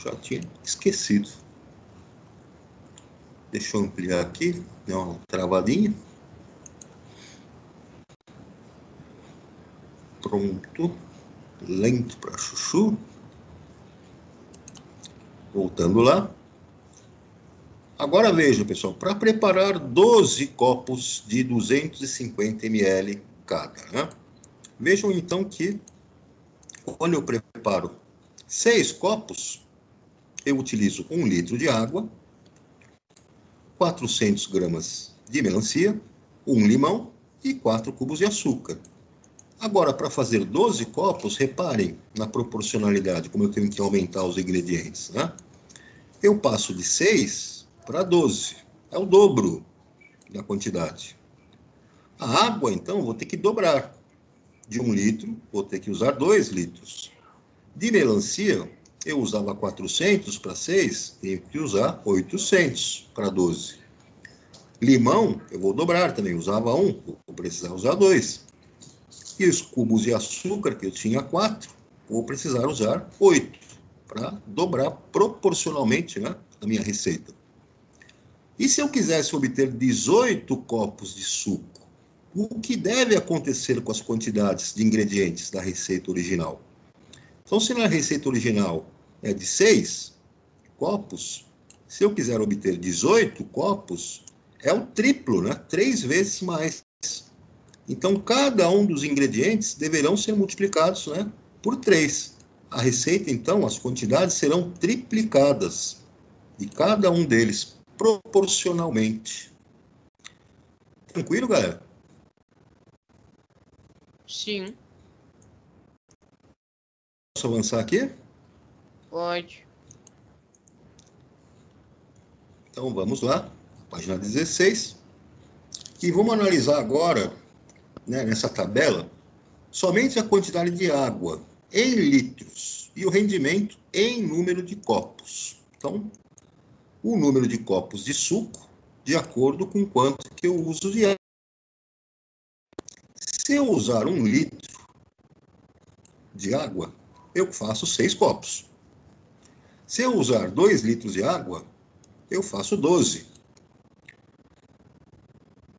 Já tinha esquecido. Deixa eu ampliar aqui, dá uma travadinha. Pronto. Lento para chuchu. Voltando lá. Agora veja, pessoal, para preparar 12 copos de 250 ml cada, né? Vejam então que quando eu preparo 6 copos, eu utilizo 1 litro de água, 400 gramas de melancia, 1 limão e 4 cubos de açúcar. Agora, para fazer 12 copos, reparem na proporcionalidade, como eu tenho que aumentar os ingredientes, né? Eu passo de 6 para 12, é o dobro da quantidade. A água, então, vou ter que dobrar. De 1 litro, vou ter que usar 2 litros. De melancia, eu usava 400 para 6, tenho que usar 800 para 12. Limão, eu vou dobrar também, usava 1, vou precisar usar 2. E os cubos de açúcar, que eu tinha 4, vou precisar usar 8, para dobrar proporcionalmente, né, a minha receita. E se eu quisesse obter 18 copos de suco, o que deve acontecer com as quantidades de ingredientes da receita original? Então, se na receita original é de 6 copos, se eu quiser obter 18 copos, é o triplo, né? 3 vezes mais. Então, cada um dos ingredientes deverão ser multiplicados, né, por 3. A receita, então, as quantidades serão triplicadas. E cada um deles proporcionalmente. Tranquilo, galera? Sim. Posso avançar aqui? Pode. Então, vamos lá. Página 16. E vamos analisar agora, né, nessa tabela, somente a quantidade de água em litros e o rendimento em número de copos. Então, o número de copos de suco de acordo com quanto que eu uso de água. Se eu usar 1 litro de água, eu faço 6 copos. Se eu usar 2 litros de água, eu faço 12.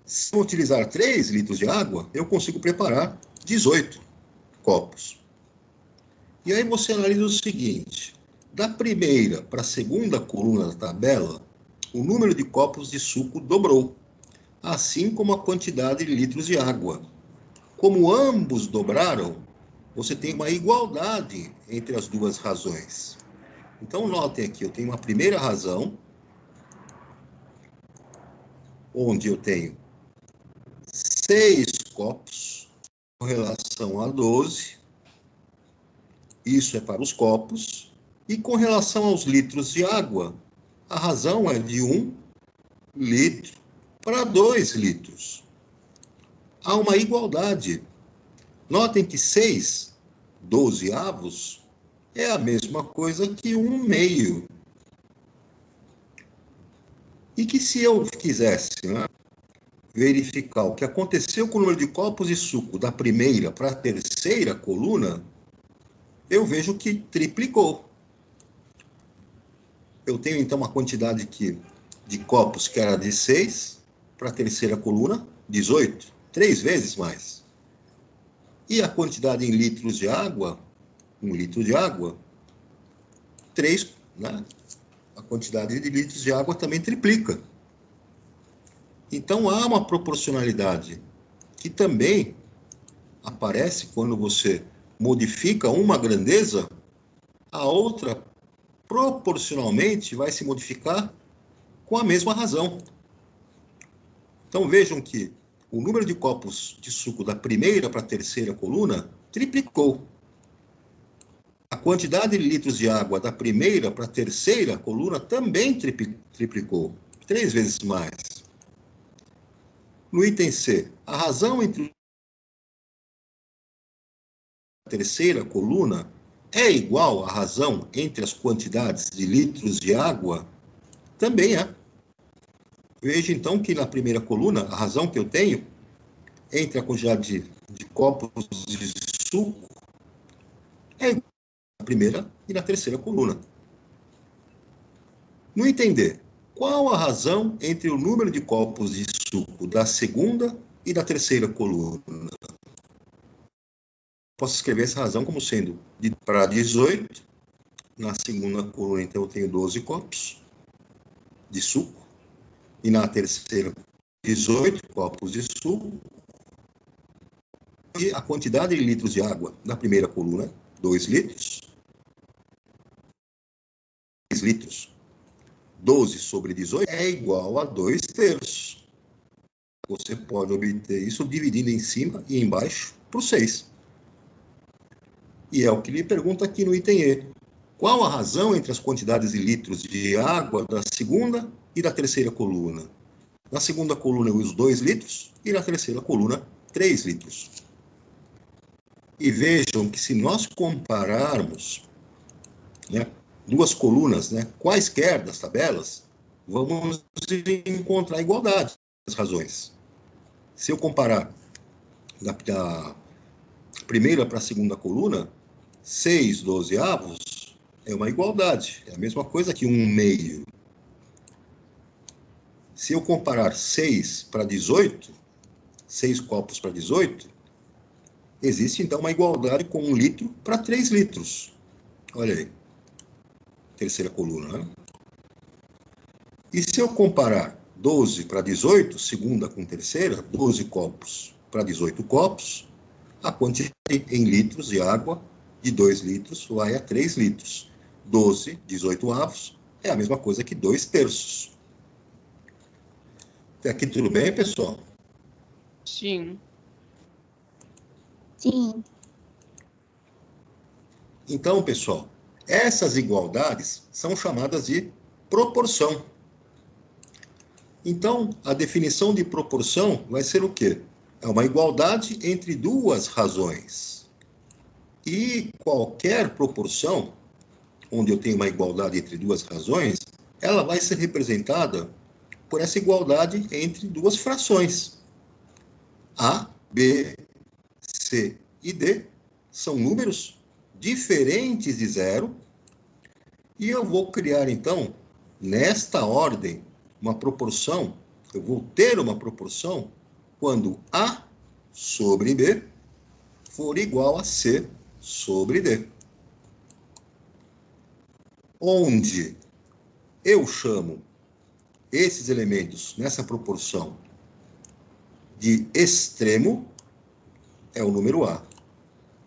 Se eu utilizar 3 litros de água, eu consigo preparar 18 copos. E aí você analisa o seguinte: da primeira para a segunda coluna da tabela, o número de copos de suco dobrou, assim como a quantidade de litros de água. Como ambos dobraram, você tem uma igualdade entre as duas razões. Então, notem aqui, eu tenho uma primeira razão, onde eu tenho 6 copos com relação a 12. Isso é para os copos. E com relação aos litros de água, a razão é de 1 litro para 2 litros. Há uma igualdade. Notem que 6 dozeavos é a mesma coisa que 1 meio. E que se eu quisesse, né, verificar o que aconteceu com o número de copos de suco da primeira para a terceira coluna, eu vejo que triplicou. Eu tenho, então, uma quantidade de copos que era de 6, para a terceira coluna, 18, 3 vezes mais. E a quantidade em litros de água, 1 litro de água, 3, né? A quantidade de litros de água também triplica. Então, há uma proporcionalidade que também aparece quando você modifica uma grandeza, a outra proporcionalmente vai se modificar com a mesma razão. Então vejam que o número de copos de suco da primeira para a terceira coluna triplicou. A quantidade de litros de água da primeira para a terceira coluna também triplicou, 3 vezes mais. No item C, a razão entre a terceira coluna é igual à razão entre as quantidades de litros de água? Também é. Veja, então, que na primeira coluna, a razão que eu tenho entre a quantidade de copos de suco é igual na primeira e na terceira coluna. No item D, qual a razão entre o número de copos de suco da segunda e da terceira coluna? Posso escrever essa razão como sendo para 18. Na segunda coluna, então, eu tenho 12 copos de suco. E na terceira, 18 copos de suco. E a quantidade de litros de água na primeira coluna, 2 litros. 2 litros. 12 sobre 18 é igual a 2 terços. Você pode obter isso dividindo em cima e embaixo por 6. E é o que lhe pergunta aqui no item E. Qual a razão entre as quantidades de litros de água da segunda e da terceira coluna? Na segunda coluna eu uso 2 litros e na terceira coluna 3 litros. E vejam que se nós compararmos, né, duas colunas, né, quaisquer das tabelas, vamos encontrar igualdade das razões. Se eu comparar da primeira para a segunda coluna, 6 dozeavos é uma igualdade. É a mesma coisa que 1 meio. Se eu comparar 6 para 18, 6 copos para 18, existe então uma igualdade com 1 litro para 3 litros. Olha aí. Terceira coluna, né? E se eu comparar 12 para 18, segunda com terceira, 12 copos para 18 copos, a quantidade em litros de água de 2 litros vai a 3 litros. 12, 18 avos, é a mesma coisa que 2 terços. Até aqui tudo bem, pessoal? Sim. Sim. Então, pessoal, essas igualdades são chamadas de proporção. Então, a definição de proporção vai ser o quê? É uma igualdade entre duas razões. E qualquer proporção, onde eu tenho uma igualdade entre duas razões, ela vai ser representada por essa igualdade entre duas frações. A, B, C e D são números diferentes de zero, e eu vou criar, então, nesta ordem, uma proporção, eu vou ter uma proporção quando A sobre B for igual a C sobre D. Onde eu chamo esses elementos nessa proporção de extremo, é o número A.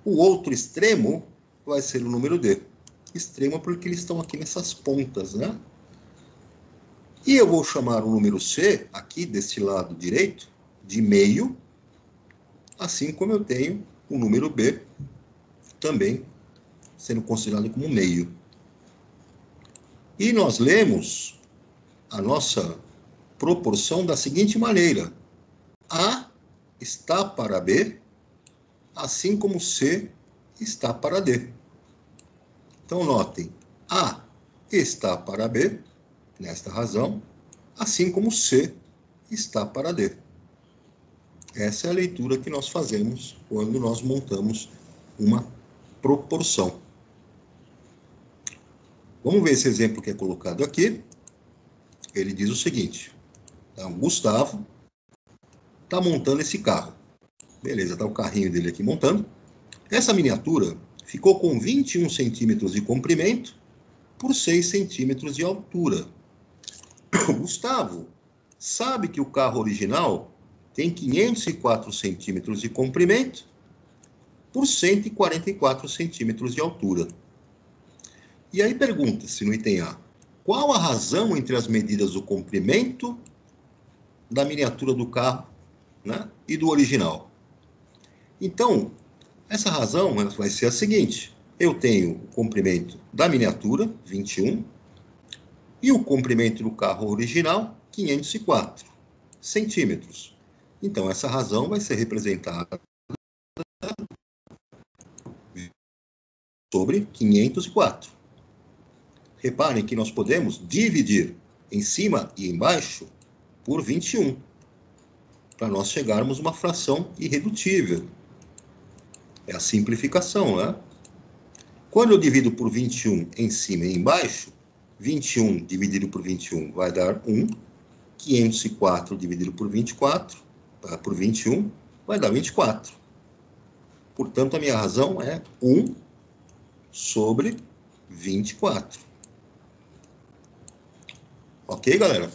O outro extremo vai ser o número D. Extremo porque eles estão aqui nessas pontas, né? E eu vou chamar o número C, aqui desse lado direito, de meio, assim como eu tenho o número B, também sendo considerado como meio. E nós lemos a nossa proporção da seguinte maneira: A está para B, assim como C está para D. Então, notem, A está para B, nesta razão, assim como C está para D. Essa é a leitura que nós fazemos quando nós montamos uma proporção. Vamos ver esse exemplo que é colocado aqui. Ele diz o seguinte: o Gustavo está montando esse carro. Beleza, está o carrinho dele aqui montando. Essa miniatura ficou com 21 centímetros de comprimento por 6 centímetros de altura. O Gustavo sabe que o carro original tem 504 centímetros de comprimento por 144 centímetros de altura. E aí pergunta-se no item A: qual a razão entre as medidas do comprimento da miniatura do carro, né, e do original? Então, essa razão vai ser a seguinte: eu tenho o comprimento da miniatura, 21, e o comprimento do carro original, 504 centímetros. Então, essa razão vai ser representada sobre 504. Reparem que nós podemos dividir em cima e embaixo por 21, para nós chegarmos a uma fração irredutível. É a simplificação, né? Quando eu divido por 21 em cima e embaixo, 21 dividido por 21 vai dar 1. 504 dividido por 24, por 21, vai dar 24. Portanto, a minha razão é 1 sobre 24. Ok, galera?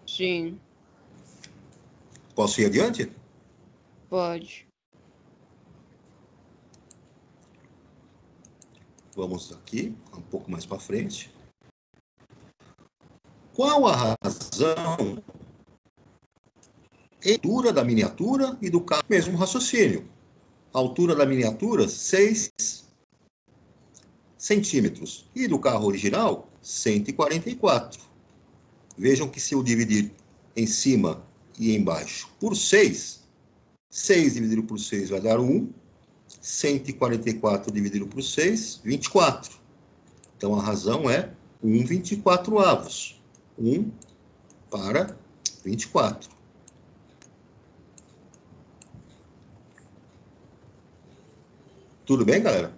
Sim. Posso ir adiante? Pode. Vamos aqui, um pouco mais para frente. Qual a razão e altura da miniatura e do carro? Mesmo raciocínio. A altura da miniatura, 6 centímetros. E do carro original, 144. Vejam que se eu dividir em cima e embaixo por 6, 6 dividido por 6 vai dar 1. 144 dividido por 6, 24. Então, a razão é 1/24. 1 para 24. Tudo bem, galera?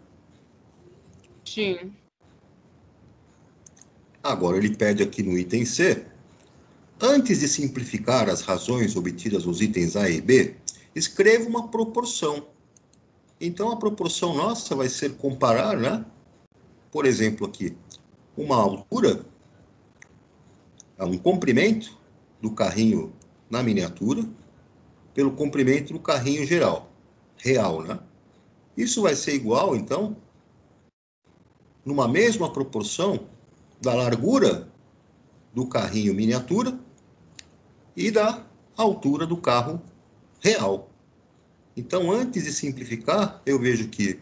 Sim. Agora, ele pede aqui no item C, antes de simplificar as razões obtidas nos itens A e B, escreva uma proporção. Então, a proporção nossa vai ser comparar, né? Por exemplo, aqui, uma altura, um comprimento do carrinho na miniatura, pelo comprimento do carrinho real, né? Isso vai ser igual, então, numa mesma proporção da largura do carrinho miniatura e da altura do carro real. Então, antes de simplificar, eu vejo que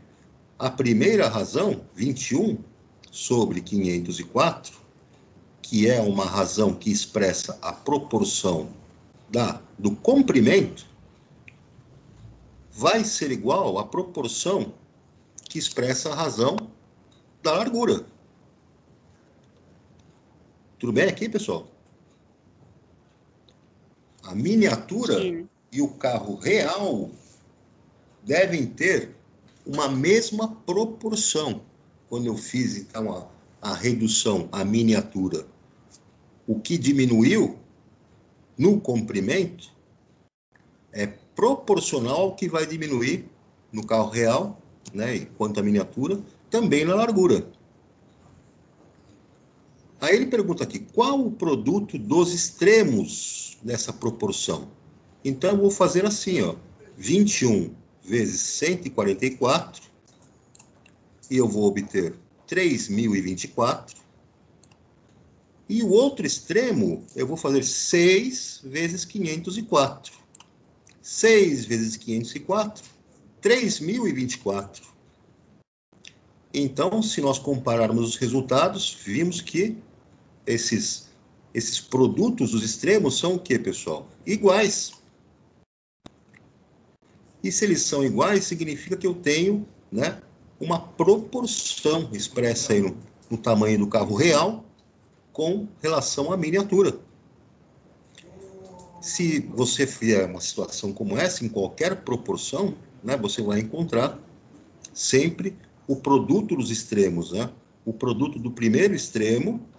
a primeira razão, 21 sobre 504, que é uma razão que expressa a proporção do comprimento, vai ser igual à proporção que expressa a razão da largura. Tudo bem aqui, pessoal? A miniatura Sim. e o carro real devem ter uma mesma proporção. Quando eu fiz, então, a redução, a miniatura, o que diminuiu no comprimento é proporcional ao que vai diminuir no carro real, né, enquanto a miniatura, também na largura. Aí ele pergunta aqui, qual o produto dos extremos dessa proporção? Então, eu vou fazer assim, ó, 21 vezes 144, e eu vou obter 3.024. E o outro extremo, eu vou fazer 6 vezes 504. 6 vezes 504, 3.024. Então, se nós compararmos os resultados, vimos que esses produtos dos extremos são o quê, pessoal? Iguais. E se eles são iguais, significa que eu tenho, né, uma proporção expressa aí no tamanho do carro real com relação à miniatura. Se você fizer uma situação como essa, em qualquer proporção, né, você vai encontrar sempre o produto dos extremos, né? O produto do primeiro extremo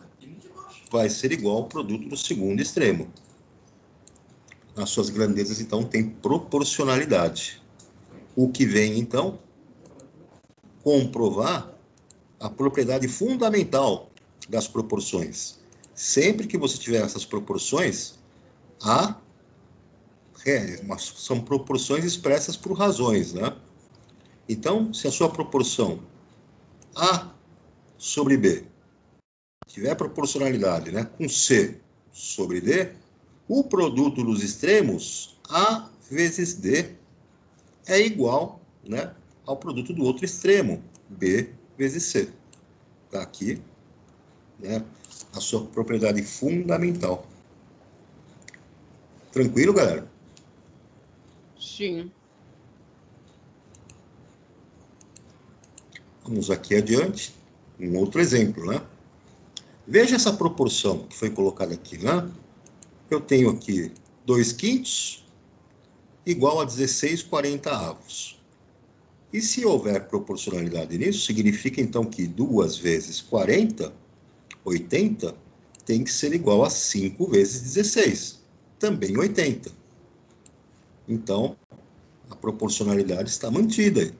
vai ser igual ao produto do segundo extremo. As suas grandezas, então, têm proporcionalidade. O que vem, então, comprovar a propriedade fundamental das proporções. Sempre que você tiver essas proporções, são proporções expressas por razões, né? Então, se a sua proporção A sobre B tiver proporcionalidade, né, com C sobre D, o produto dos extremos, A vezes D, é igual, né, ao produto do outro extremo, B vezes C. Está aqui, né, a sua propriedade fundamental. Tranquilo, galera? Sim. Vamos aqui adiante. Um outro exemplo, né? Veja essa proporção que foi colocada aqui, né? Eu tenho aqui 2/5 igual a 16/40. E se houver proporcionalidade nisso, significa então que 2 vezes 40, 80, tem que ser igual a 5 vezes 16, também 80. Então, a proporcionalidade está mantida.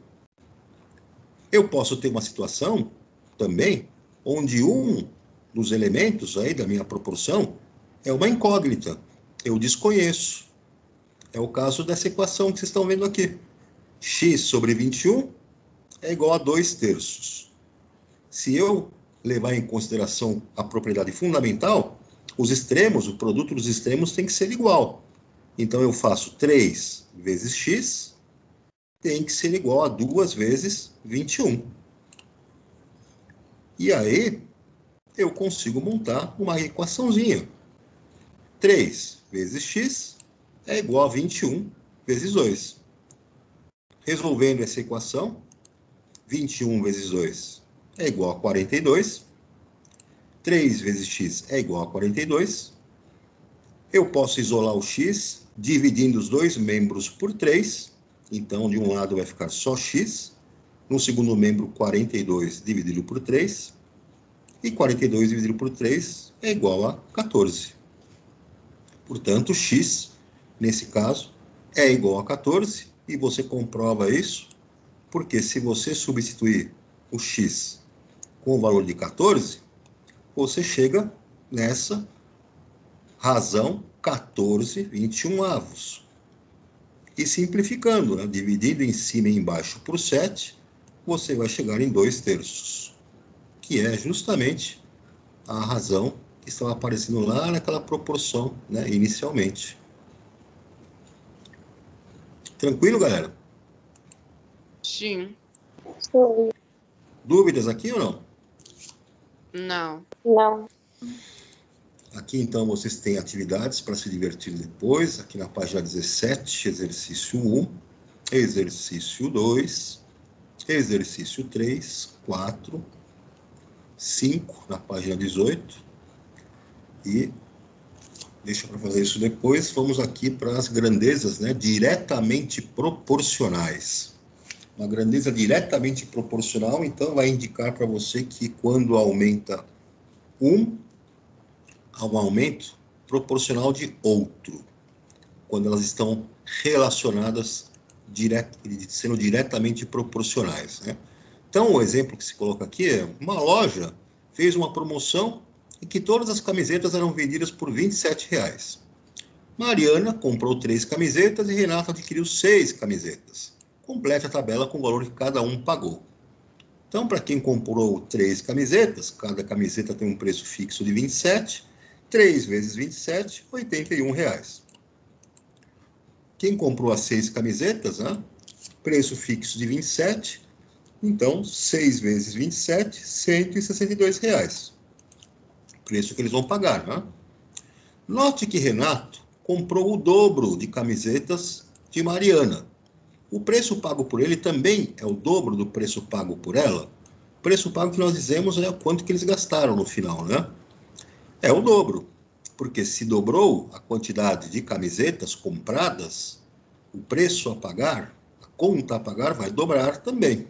Eu posso ter uma situação também onde um dos elementos aí da minha proporção é uma incógnita. Eu desconheço. É o caso dessa equação que vocês estão vendo aqui. X sobre 21 é igual a 2/3. Se eu levar em consideração a propriedade fundamental, os extremos, o produto dos extremos tem que ser igual. Então, eu faço 3 vezes x, tem que ser igual a 2 vezes 21. E aí, eu consigo montar uma equaçãozinha. 3 vezes x é igual a 21 vezes 2. Resolvendo essa equação, 21 vezes 2 é igual a 42. 3 vezes x é igual a 42. Eu posso isolar o x dividindo os dois membros por 3. Então, de um lado vai ficar só x. No segundo membro, 42 dividido por 3. E 42 dividido por 3 é igual a 14. Portanto, x, nesse caso, é igual a 14. E você comprova isso, porque se você substituir o x com o valor de 14, você chega nessa razão 14/21. E simplificando, né, dividindo em cima e embaixo por 7, você vai chegar em 2/3, que é justamente a razão que estava aparecendo lá naquela proporção, né, inicialmente. Tranquilo, galera? Sim. Sim. Dúvidas aqui ou não? Não. Não. Aqui, então, vocês têm atividades para se divertir depois. Aqui na página 17, exercício 1, exercício 2, exercício 3, 4, 5, na página 18. E deixa para fazer isso depois. Vamos aqui para as grandezas, né, diretamente proporcionais. Uma grandeza diretamente proporcional, então, vai indicar para você que quando aumenta um, há um aumento proporcional de outro, quando elas estão relacionadas, sendo diretamente proporcionais, né? Então, o exemplo que se coloca aqui é uma loja fez uma promoção em que todas as camisetas eram vendidas por R$ 27. Mariana comprou 3 camisetas e Renato adquiriu 6 camisetas. Complete a tabela com o valor que cada um pagou. Então, para quem comprou 3 camisetas, cada camiseta tem um preço fixo de 27, 3 vezes 27, R$ 81. Quem comprou as 6 camisetas, né, preço fixo de 27, então 6 vezes 27, R$ 162. Preço que eles vão pagar, né? Note que Renato comprou o dobro de camisetas de Mariana. O preço pago por ele também é o dobro do preço pago por ela. O preço pago que nós dizemos é quanto que eles gastaram no final, né? É o dobro, porque se dobrou a quantidade de camisetas compradas, o preço a pagar, a conta a pagar vai dobrar também.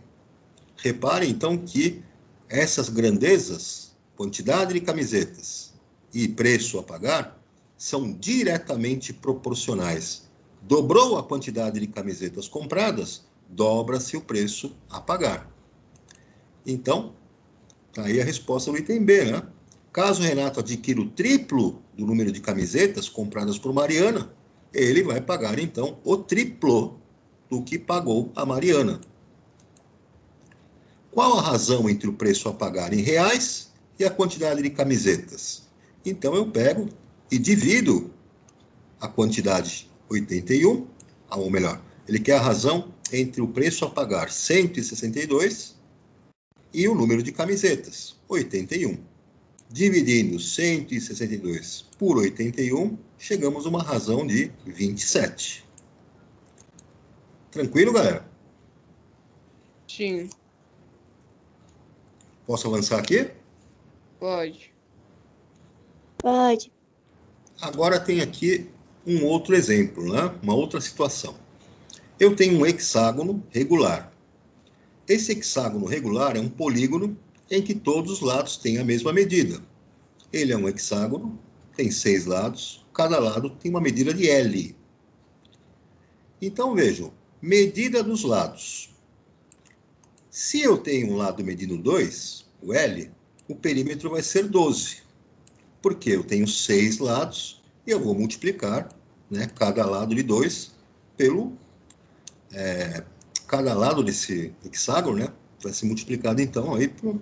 Reparem, então, que essas grandezas, quantidade de camisetas e preço a pagar, são diretamente proporcionais. Dobrou a quantidade de camisetas compradas, dobra-se o preço a pagar. Então, tá aí a resposta do item B, né? Caso Renato adquira o triplo do número de camisetas compradas por Mariana, ele vai pagar, então, o triplo do que pagou a Mariana. Qual a razão entre o preço a pagar em reais e a quantidade de camisetas? Então, eu pego e divido a quantidade 81, ou melhor, ele quer a razão entre o preço a pagar 162 e o número de camisetas, 81. Dividindo 162 por 81, chegamos a uma razão de 27. Tranquilo, galera? Sim. Posso avançar aqui? Pode. Pode. Agora tem aqui um outro exemplo, né? Uma outra situação. Eu tenho um hexágono regular. esse hexágono regular é um polígono em que todos os lados têm a mesma medida. Ele é um hexágono, tem 6 lados, cada lado tem uma medida de L. Então, vejam, medida dos lados. Se eu tenho um lado medindo 2, o L, o perímetro vai ser 12. Porque eu tenho 6 lados e eu vou multiplicar, né, cada lado de 2 pelo... cada lado desse hexágono, né, vai ser multiplicado, então, aí por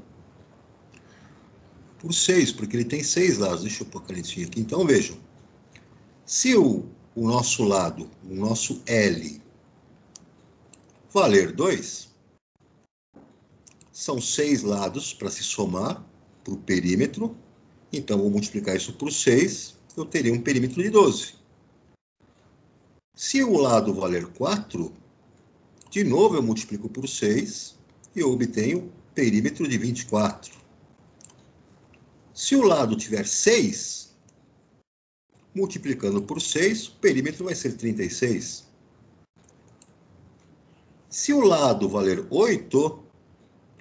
6, porque ele tem 6 lados. Deixa eu pôr a canetinha aqui. Então, vejam. Se o nosso lado, o nosso L, valer 2, são 6 lados para se somar para o perímetro. Então, vou multiplicar isso por 6, eu teria um perímetro de 12. Se o lado valer 4, de novo eu multiplico por 6 e eu obtenho perímetro de 24. Se o lado tiver 6, multiplicando por 6, o perímetro vai ser 36. Se o lado valer 8,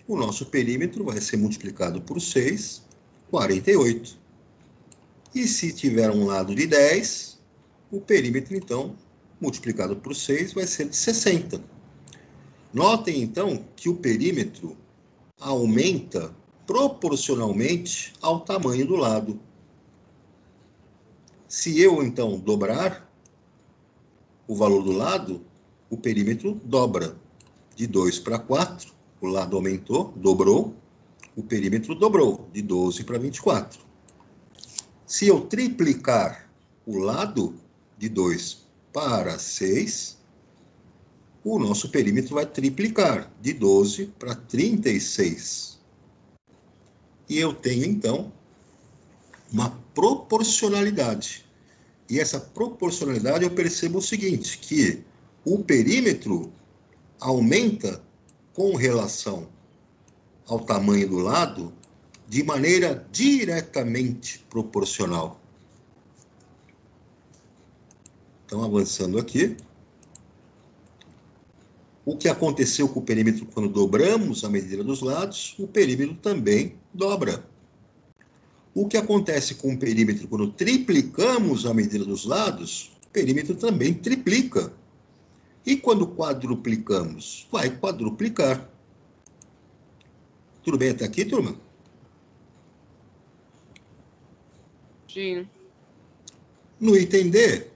o nosso perímetro vai ser multiplicado por 6, 48. E se tiver um lado de 10, o perímetro, então, multiplicado por 6, vai ser de 60. Notem, então, que o perímetro aumenta proporcionalmente ao tamanho do lado. Se eu, então, dobrar o valor do lado, o perímetro dobra. De 2 para 4, o lado aumentou, dobrou, o perímetro dobrou, de 12 para 24. Se eu triplicar o lado, de 2 para 6, o nosso perímetro vai triplicar, de 12 para 36. E eu tenho, então, uma proporcionalidade. E essa proporcionalidade eu percebo o seguinte, que o perímetro aumenta com relação ao tamanho do lado de maneira diretamente proporcional. Então, avançando aqui. O que aconteceu com o perímetro quando dobramos a medida dos lados, o perímetro também dobra. O que acontece com o perímetro quando triplicamos a medida dos lados, o perímetro também triplica. E quando quadruplicamos, vai quadruplicar. Tudo bem até aqui, turma? Sim. No item D,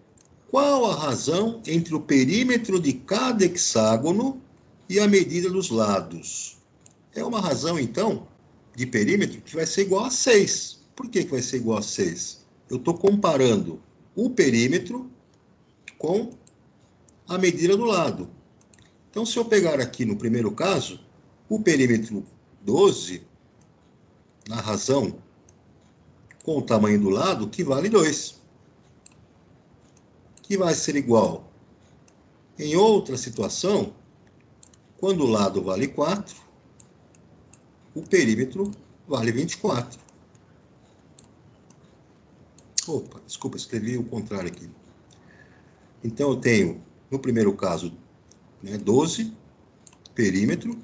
qual a razão entre o perímetro de cada hexágono e a medida dos lados? É uma razão, então, de perímetro que vai ser igual a 6. Por que vai ser igual a 6? Eu estou comparando o perímetro com a medida do lado. Então, se eu pegar aqui no primeiro caso, o perímetro 12, na razão com o tamanho do lado, que vale 2. Que vai ser igual. Em outra situação, quando o lado vale 4, o perímetro vale 24. Opa, desculpa, escrevi o contrário aqui. Então, eu tenho, no primeiro caso, 12, perímetro,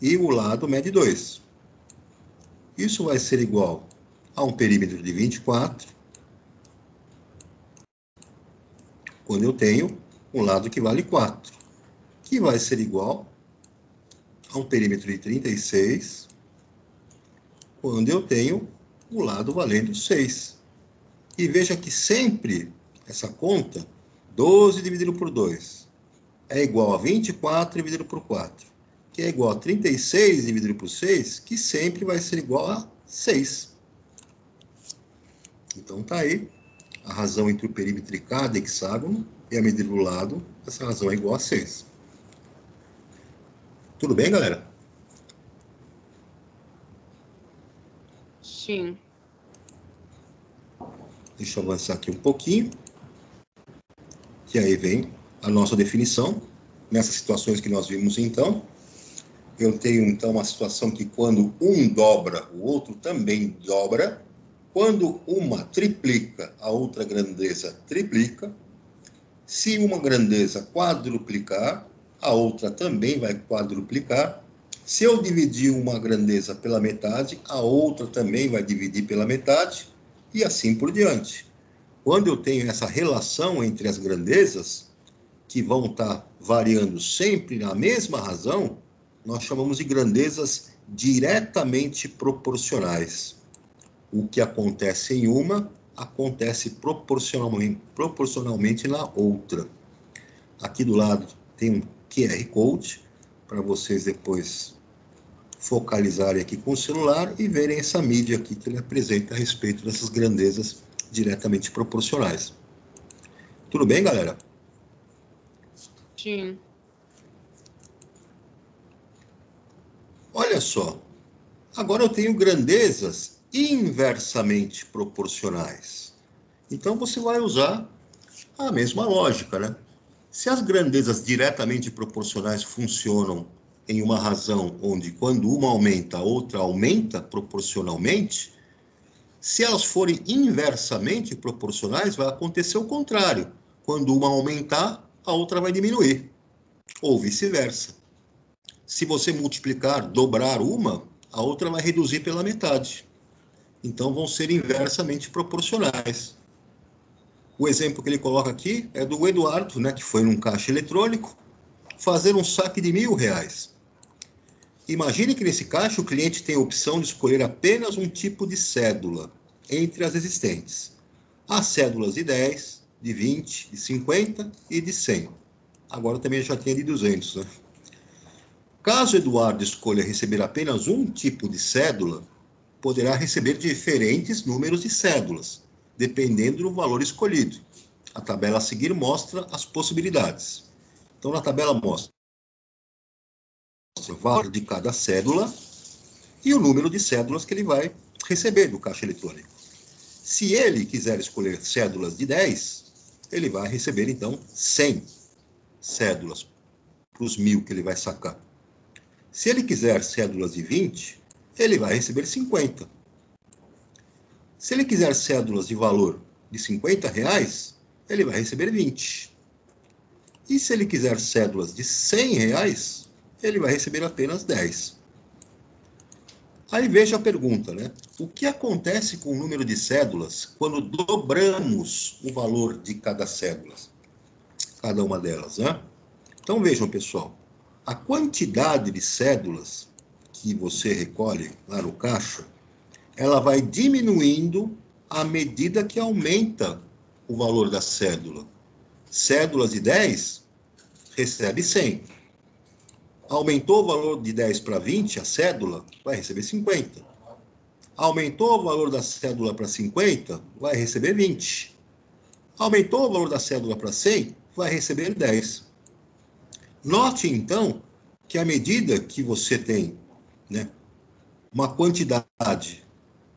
e o lado mede 2. Isso vai ser igual a um perímetro de 24, quando eu tenho um lado que vale 4, que vai ser igual a um perímetro de 36, quando eu tenho o lado valendo 6. E veja que sempre essa conta, 12 dividido por 2, é igual a 24 dividido por 4, que é igual a 36 dividido por 6, que sempre vai ser igual a 6. Então, tá aí a razão entre o perímetro de cada hexágono e a medida do lado. Essa razão é igual a 6. Tudo bem, galera? Sim. Deixa eu avançar aqui um pouquinho. Que aí vem a nossa definição. Nessas situações que nós vimos, então, eu tenho, então, uma situação que quando um dobra, o outro também dobra. Quando uma triplica, a outra grandeza triplica. Se uma grandeza quadruplicar, a outra também vai quadruplicar. Se eu dividir uma grandeza pela metade, a outra também vai dividir pela metade, e assim por diante. Quando eu tenho essa relação entre as grandezas, que vão estar variando sempre na mesma razão, nós chamamos de grandezas diretamente proporcionais. O que acontece em uma, acontece proporcionalmente na outra. Aqui do lado tem um QR Code, para vocês depois focalizarem aqui com o celular e verem essa mídia aqui que ele apresenta a respeito dessas grandezas diretamente proporcionais. Tudo bem, galera? Sim. Olha só, agora eu tenho grandezas inversamente proporcionais. Então você vai usar a mesma lógica, né? Se as grandezas diretamente proporcionais funcionam em uma razão onde quando uma aumenta, a outra aumenta proporcionalmente, se elas forem inversamente proporcionais, vai acontecer o contrário. Quando uma aumentar, a outra vai diminuir, ou vice-versa. Se você multiplicar, dobrar uma, a outra vai reduzir pela metade. Então, vão ser inversamente proporcionais. O exemplo que ele coloca aqui é do Eduardo, né, que foi num caixa eletrônico, fazer um saque de R$1.000. Imagine que nesse caixa o cliente tem a opção de escolher apenas um tipo de cédula entre as existentes. Há cédulas de 10, de 20, de 50 e de 100. Agora também já tinha de 200, né? Caso Eduardo escolha receber apenas um tipo de cédula, poderá receber diferentes números de cédulas, dependendo do valor escolhido. A tabela a seguir mostra as possibilidades. Então, na tabela mostra o valor de cada cédula e o número de cédulas que ele vai receber do caixa eletrônico. Se ele quiser escolher cédulas de 10, ele vai receber, então, 100 cédulas para os 1.000 que ele vai sacar. Se ele quiser cédulas de 20, ele vai receber 50. Se ele quiser cédulas de valor de R$50, ele vai receber 20. E se ele quiser cédulas de R$100, ele vai receber apenas 10. Aí veja a pergunta, né? O que acontece com o número de cédulas quando dobramos o valor de cada cédula? Cada uma delas, né? Então vejam, pessoal, a quantidade de cédulas que você recolhe lá no caixa, ela vai diminuindo à medida que aumenta o valor da cédula. Cédulas de 10, recebe 100. Aumentou o valor de 10 para 20, a cédula vai receber 50. Aumentou o valor da cédula para 50, vai receber 20. Aumentou o valor da cédula para 100, vai receber 10. Note, então, que à medida que você tem, né, uma quantidade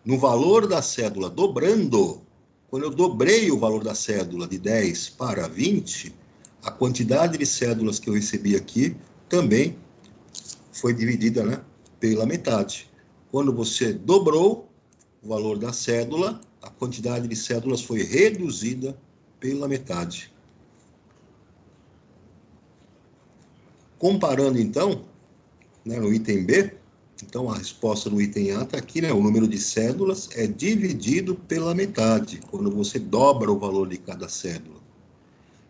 no valor da cédula dobrando, quando eu dobrei o valor da cédula de 10 para 20, a quantidade de cédulas que eu recebi aqui também foi dividida, né, pela metade. Quando você dobrou o valor da cédula, a quantidade de cédulas foi reduzida pela metade. Comparando, então, né, no item B, então a resposta no item A está aqui, né? O número de cédulas é dividido pela metade, quando você dobra o valor de cada cédula.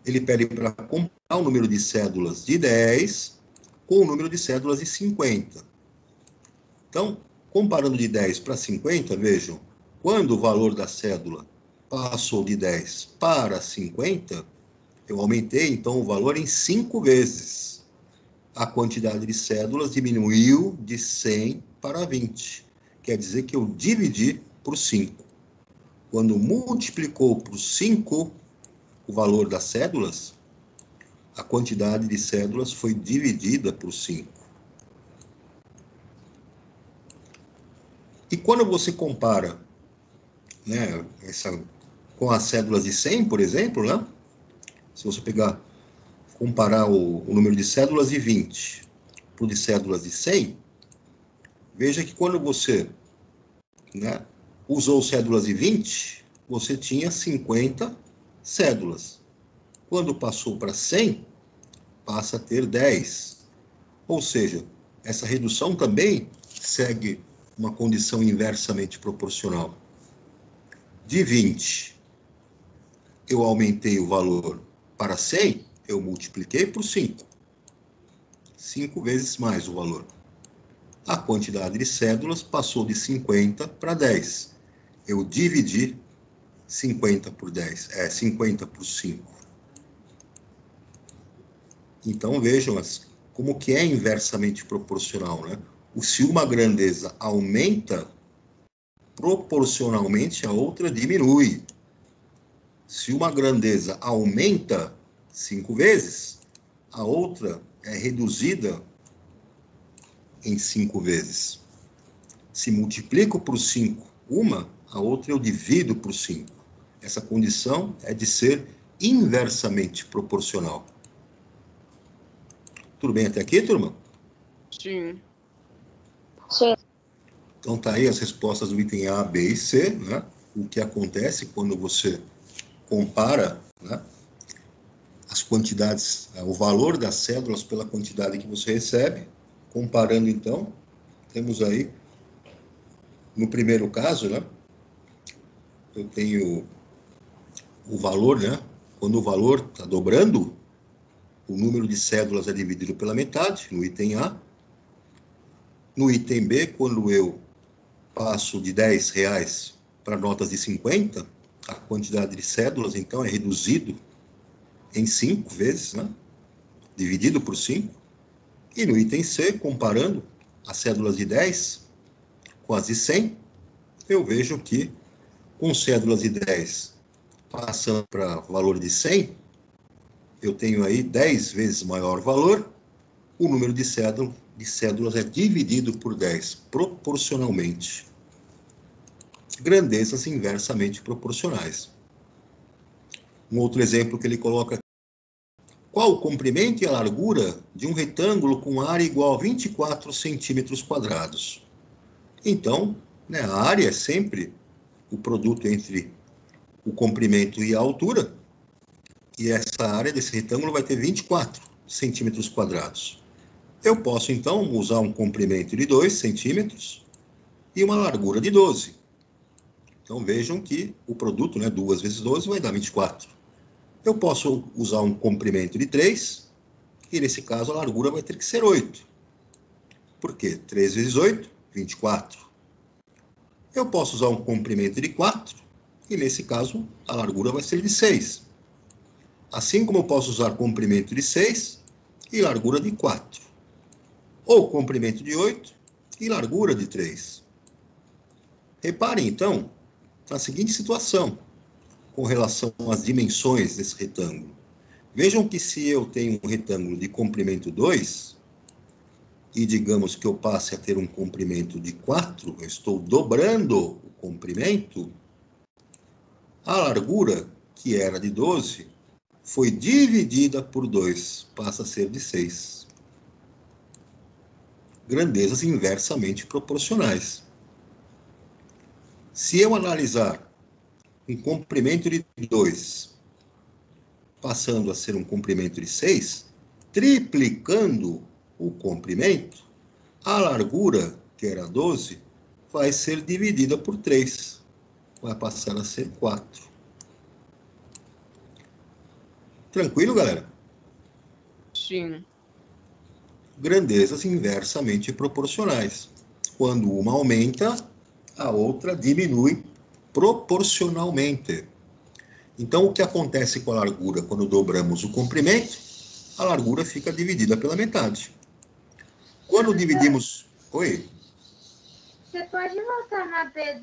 Ele pede para comparar o número de cédulas de 10 com o número de cédulas de 50. Então, comparando de 10 para 50, vejam, quando o valor da cédula passou de 10 para 50, eu aumentei, então, o valor em 5 vezes. A quantidade de cédulas diminuiu de 100 para 20. Quer dizer que eu dividi por 5. Quando multiplicou por 5 o valor das cédulas, a quantidade de cédulas foi dividida por 5. E quando você compara, né, com as cédulas de 100, por exemplo, né, se você comparar o número de cédulas de 20 para o de cédulas de 100, veja que quando você, né, usou cédulas de 20, você tinha 50 cédulas. Quando passou para 100, passa a ter 10. Ou seja, essa redução também segue uma condição inversamente proporcional. De 20, eu aumentei o valor para 100, eu multipliquei por 5. 5 vezes mais o valor. A quantidade de cédulas passou de 50 para 10. Eu dividi 50 por 10, 50 por 5. Então, vejam como que é inversamente proporcional, né? Se uma grandeza aumenta, proporcionalmente a outra diminui. Se uma grandeza aumenta 5 vezes, a outra é reduzida em 5 vezes. Se multiplico por 5 uma, a outra eu divido por 5. Essa condição é de ser inversamente proporcional. Tudo bem até aqui, turma? Sim. Sim. Então tá aí as respostas do item A, B e C, né? O que acontece quando você compara, né, as quantidades, o valor das cédulas pela quantidade que você recebe. Comparando, então, temos aí, no primeiro caso, né, eu tenho o valor, né, quando o valor está dobrando, o número de cédulas é dividido pela metade, no item A. No item B, quando eu passo de R$10 para notas de 50, a quantidade de cédulas, então, é reduzido em 5 vezes, né, dividido por 5. E no item C, comparando as cédulas de 10 com as de 100, eu vejo que com cédulas de 10 passando para valor de 100, eu tenho aí 10 vezes maior valor, o número de cédulas é dividido por 10, proporcionalmente. Grandezas inversamente proporcionais. Um outro exemplo que ele coloca aqui. Qual o comprimento e a largura de um retângulo com área igual a 24 centímetros quadrados? Então, né, a área é sempre o produto entre o comprimento e a altura, e essa área desse retângulo vai ter 24 centímetros quadrados. Eu posso, então, usar um comprimento de 2 centímetros e uma largura de 12. Então, vejam que o produto, né, 2 vezes 12 vai dar 24. Eu posso usar um comprimento de 3, e nesse caso a largura vai ter que ser 8. Por quê? 3 vezes 8, 24. Eu posso usar um comprimento de 4, e nesse caso a largura vai ser de 6. Assim como eu posso usar comprimento de 6 e largura de 4. Ou comprimento de 8 e largura de 3. Reparem, então, na seguinte situação, com relação às dimensões desse retângulo. Vejam que se eu tenho um retângulo de comprimento 2, e digamos que eu passe a ter um comprimento de 4, eu estou dobrando o comprimento, a largura, que era de 12, foi dividida por 2, passa a ser de 6. Grandezas inversamente proporcionais. Se eu analisar um comprimento de 2, passando a ser um comprimento de 6, triplicando o comprimento, a largura, que era 12, vai ser dividida por 3. Vai passar a ser 4. Tranquilo, galera? Sim. Grandezas inversamente proporcionais. Quando uma aumenta, a outra diminui proporcionalmente. Então, o que acontece com a largura quando dobramos o comprimento? A largura fica dividida pela metade. Quando dividimos... Oi? Você pode voltar na B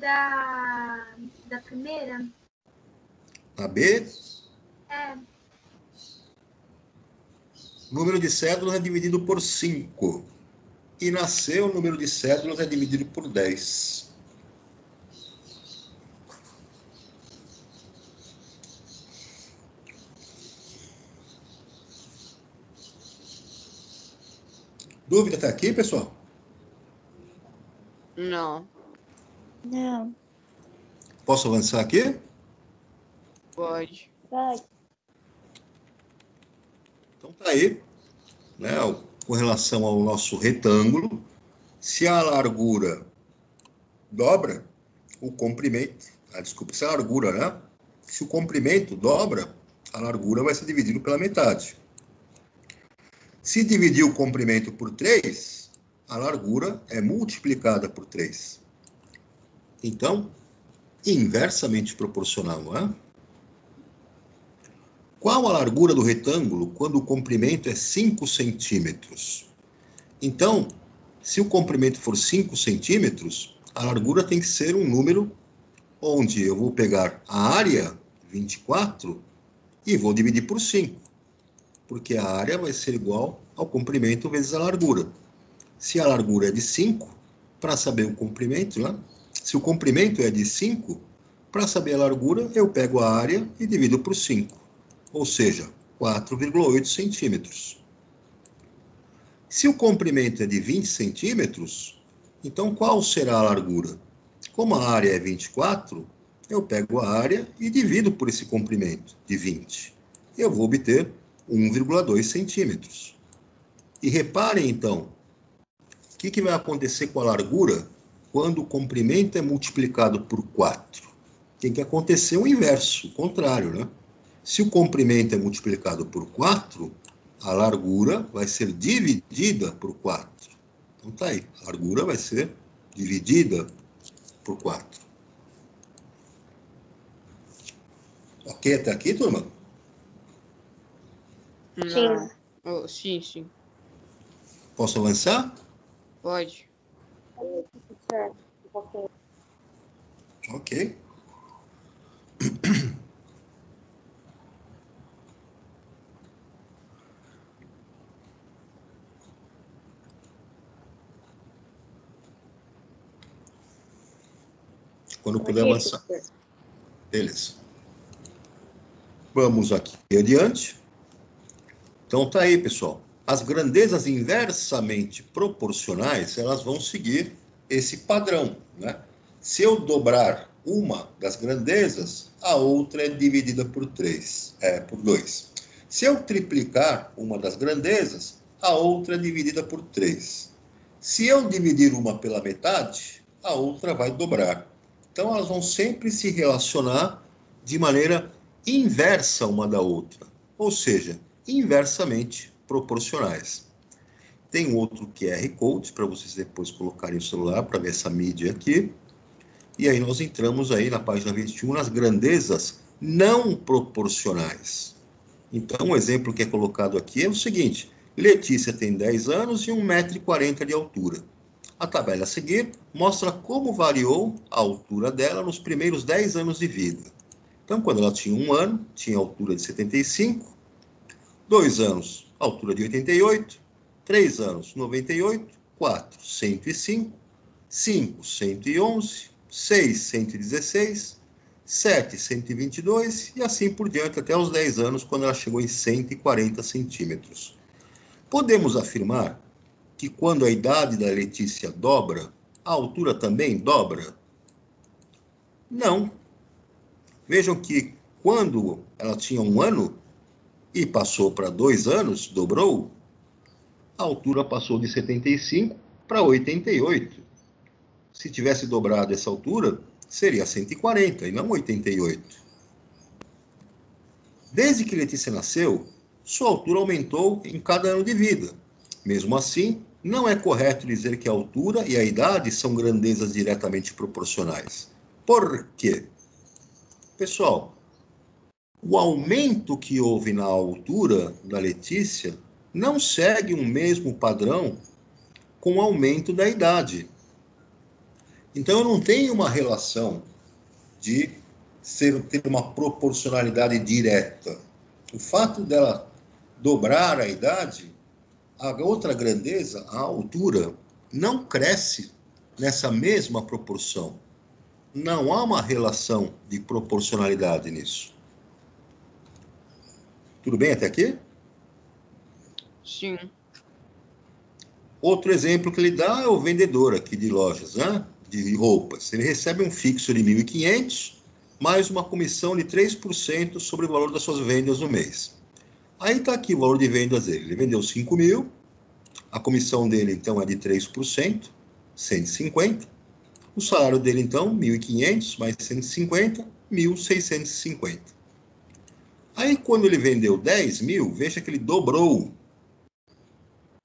da primeira? A B, É. o número de cédulas é dividido por 5. E na C, o número de cédulas é dividido por 10. Dúvida até aqui, pessoal? Não. Não. Posso avançar aqui? Pode. Pode. Então tá aí né, com relação ao nosso retângulo, se a largura dobra, o comprimento, desculpa, se a largura, né? Se o comprimento dobra, a largura vai ser dividido pela metade. Se dividir o comprimento por 3, a largura é multiplicada por 3. Então, inversamente proporcional, não é? Qual a largura do retângulo quando o comprimento é 5 centímetros? Então, se o comprimento for 5 centímetros, a largura tem que ser um número onde eu vou pegar a área, 24, e vou dividir por 5, porque a área vai ser igual ao comprimento vezes a largura. Se a largura é de 5, para saber o comprimento, né? Se o comprimento é de 5, para saber a largura, eu pego a área e divido por 5, ou seja, 4,8 centímetros. Se o comprimento é de 20 centímetros, então qual será a largura? Como a área é 24, eu pego a área e divido por esse comprimento de 20. Eu vou obter 1,2 centímetros. E reparem, então, o que vai acontecer com a largura quando o comprimento é multiplicado por 4? Tem que acontecer o inverso, o contrário, né? Se o comprimento é multiplicado por 4, a largura vai ser dividida por 4. Então tá aí, a largura vai ser dividida por 4. Ok até aqui, turma? Não. Oh, sim, sim. Posso avançar? Pode. Ok. Quando puder avançar. Beleza. Vamos aqui adiante. Então tá aí, pessoal. As grandezas inversamente proporcionais, elas vão seguir esse padrão, né? Se eu dobrar uma das grandezas, a outra é dividida por 2. Se eu triplicar uma das grandezas, a outra é dividida por 3. Se eu dividir uma pela metade, a outra vai dobrar. Então, elas vão sempre se relacionar de maneira inversa uma da outra, ou seja, inversamente proporcionais. Tem um outro QR Code para vocês depois colocarem o celular para ver essa mídia aqui. E aí nós entramos aí na página 21 nas grandezas não proporcionais. Então, um exemplo que é colocado aqui é o seguinte: Letícia tem 10 anos e 1,40 m de altura. A tabela a seguir mostra como variou a altura dela nos primeiros 10 anos de vida. Então, quando ela tinha 1 ano, tinha altura de 75, 2 anos, altura de 88, 3 anos, 98, 4, 105, 5, 111, 6, 116, 7, 122 e assim por diante até os 10 anos, quando ela chegou em 140 centímetros. Podemos afirmar que quando a idade da Letícia dobra, a altura também dobra? Não. Vejam que quando ela tinha 1 ano e passou para 2 anos, dobrou, a altura passou de 75 para 88. Se tivesse dobrado essa altura, seria 140 e não 88. Desde que Letícia nasceu, sua altura aumentou em cada ano de vida. Mesmo assim, não é correto dizer que a altura e a idade são grandezas diretamente proporcionais. Por quê? Pessoal, o aumento que houve na altura da Letícia não segue um mesmo padrão com o aumento da idade. Então, eu não tenho uma relação de ter uma proporcionalidade direta. O fato dela dobrar a idade, a outra grandeza, a altura, não cresce nessa mesma proporção. Não há uma relação de proporcionalidade nisso. Tudo bem até aqui? Sim. Outro exemplo que ele dá é o vendedor aqui de lojas, né? De roupas. Ele recebe um fixo de 1.500, mais uma comissão de 3% sobre o valor das suas vendas no mês. Aí está aqui o valor de vendas dele. Ele vendeu 5 mil, a comissão dele, então, é de 3%, 150. O salário dele, então, 1.500 mais 150, 1.650. Aí, quando ele vendeu 10 mil, veja que ele dobrou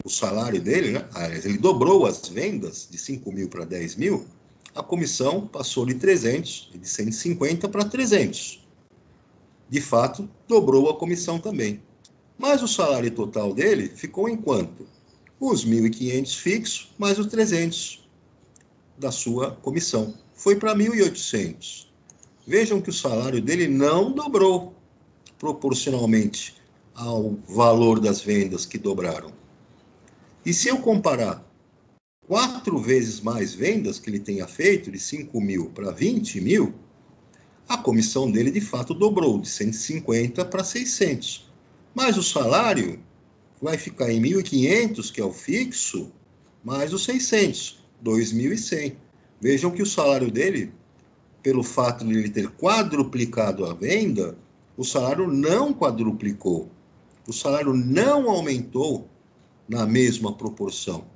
o salário dele, né? Ele dobrou as vendas de 5 mil para 10 mil, a comissão passou de 300, de 150 para 300. De fato, dobrou a comissão também. Mas o salário total dele ficou em quanto? Os 1.500 fixos, mais os 300 da sua comissão. Foi para 1.800. Vejam que o salário dele não dobrou proporcionalmente ao valor das vendas que dobraram. E se eu comparar 4 vezes mais vendas que ele tenha feito, de 5 mil para 20 mil, a comissão dele de fato dobrou, de 150 para 600. Mas o salário vai ficar em 1.500, que é o fixo, mais os 600, 2.100. Vejam que o salário dele, pelo fato de ele ter quadruplicado a venda, o salário não quadruplicou. O salário não aumentou na mesma proporção.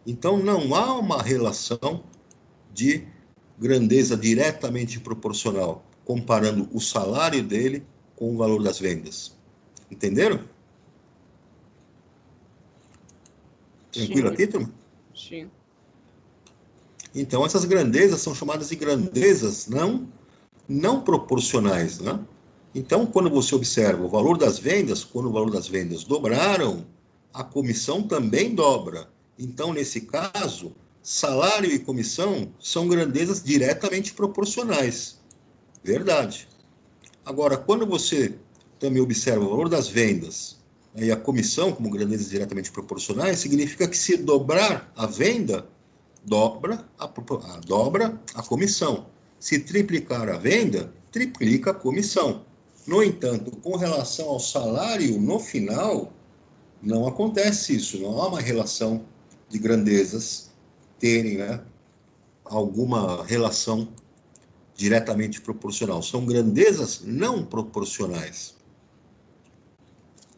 Então, não há uma relação de grandeza diretamente proporcional, comparando o salário dele com o valor das vendas. Entenderam? Tranquilo Sim, aqui, turma? sim. Então, essas grandezas são chamadas de grandezas não proporcionais, né? Então, quando você observa o valor das vendas, quando o valor das vendas dobraram, a comissão também dobra. Então, nesse caso, salário e comissão são grandezas diretamente proporcionais. Verdade. Agora, quando você também observa o valor das vendas, né, e a comissão como grandezas diretamente proporcionais, significa que se dobrar a venda, dobra a comissão. Se triplicar a venda, triplica a comissão. No entanto, com relação ao salário, no final, não acontece isso. Não há uma relação de grandezas terem, né, alguma relação diretamente proporcional. São grandezas não proporcionais.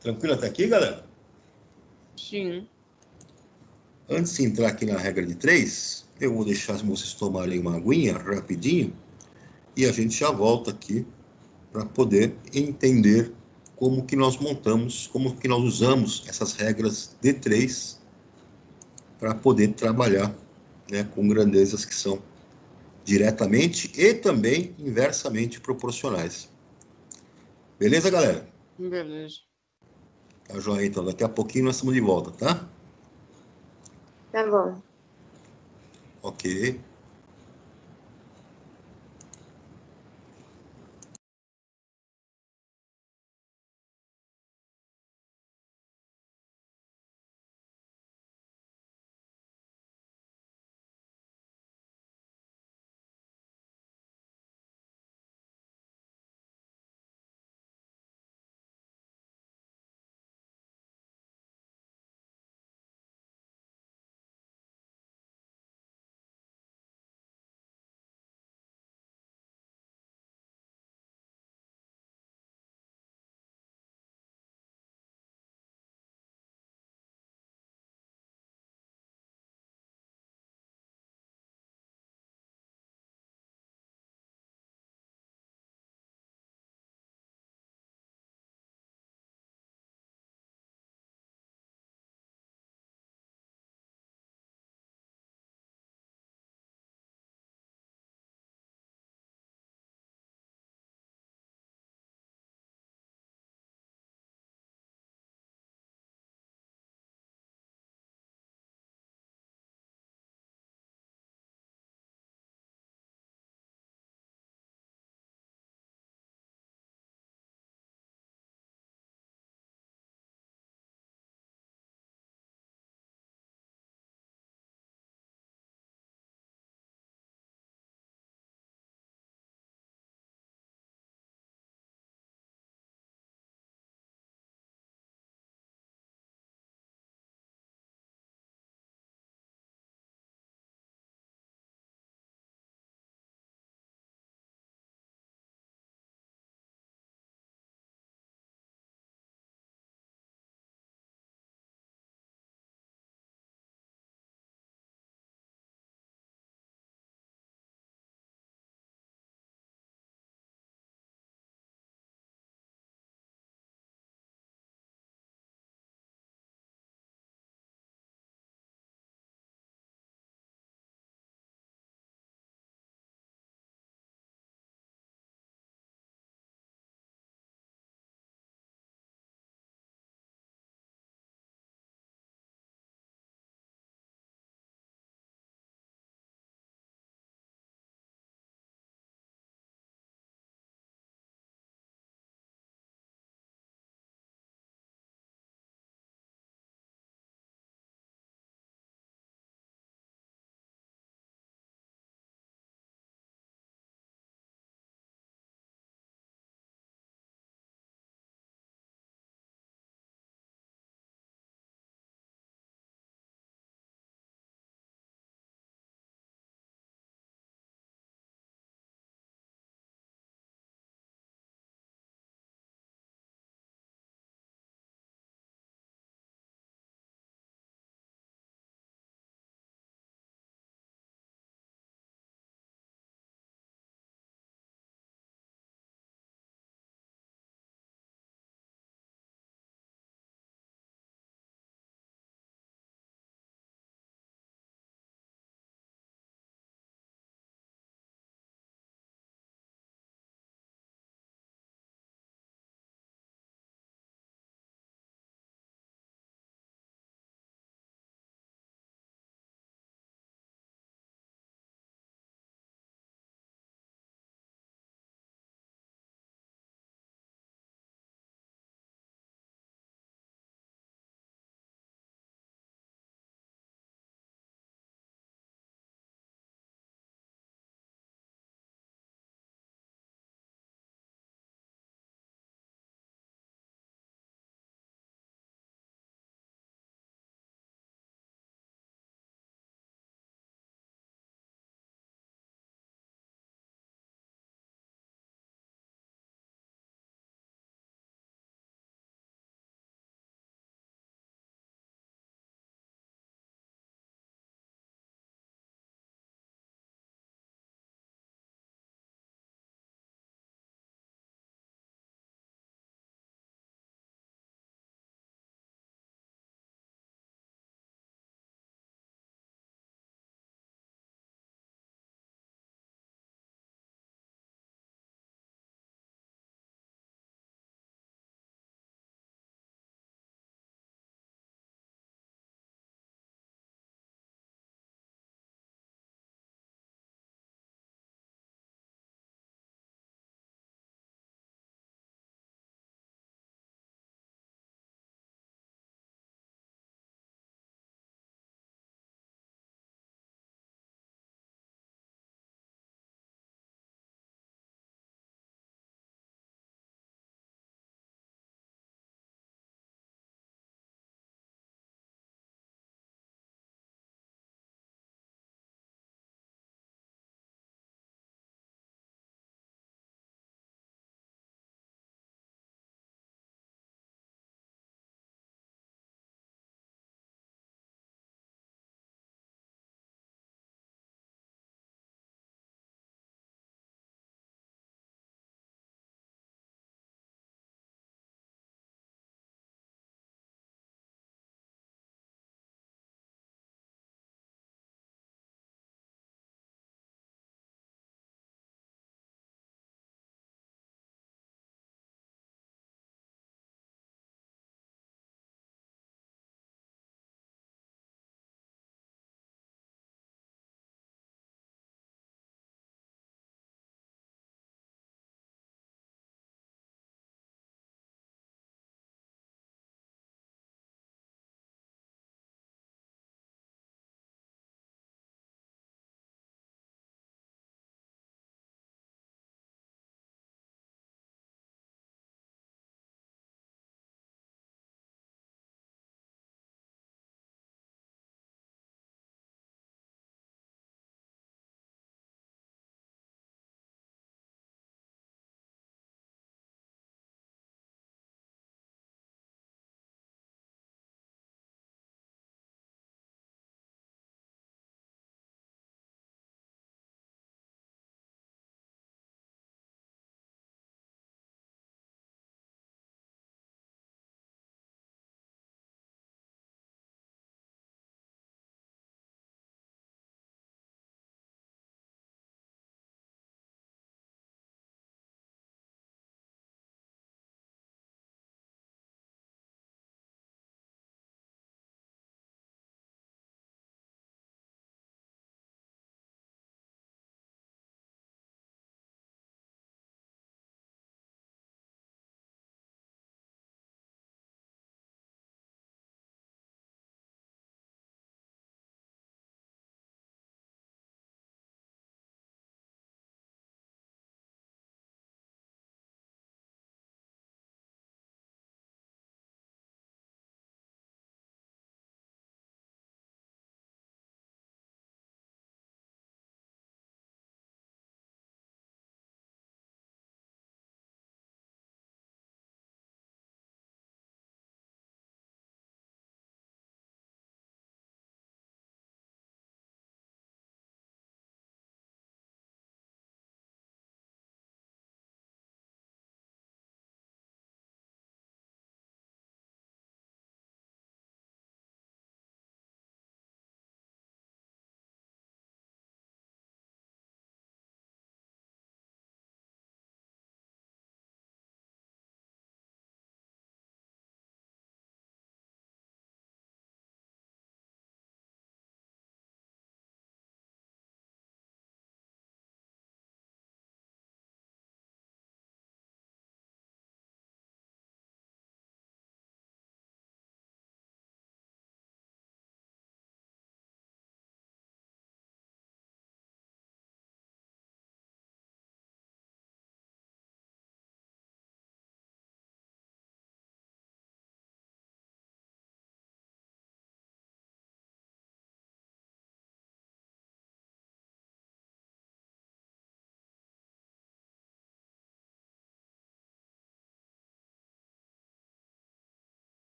Tranquilo até aqui, galera? Sim. Antes de entrar aqui na regra de 3, eu vou deixar vocês tomarem uma aguinha rapidinho e a gente já volta aqui para poder entender como que nós montamos, como que nós usamos essas regras de 3 para poder trabalhar, né, com grandezas que são diretamente e também inversamente proporcionais. Beleza, galera? Beleza. Tá joia, então. Daqui a pouquinho nós estamos de volta, tá? Tá bom. Ok.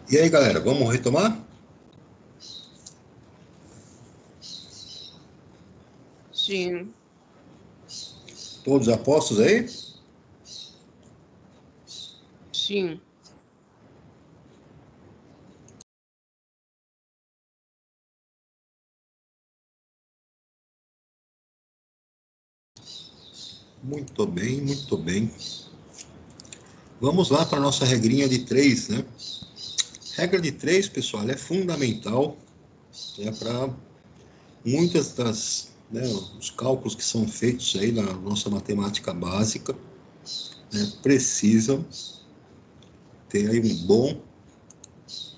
E aí, galera, vamos retomar? Sim. Todos apostos aí? Sim. Muito bem, muito bem. Vamos lá para a nossa regrinha de 3, né? Regra de 3, pessoal, ela é fundamental, né, para muitas das, né, os cálculos que são feitos aí na nossa matemática básica, né, precisam ter aí um bom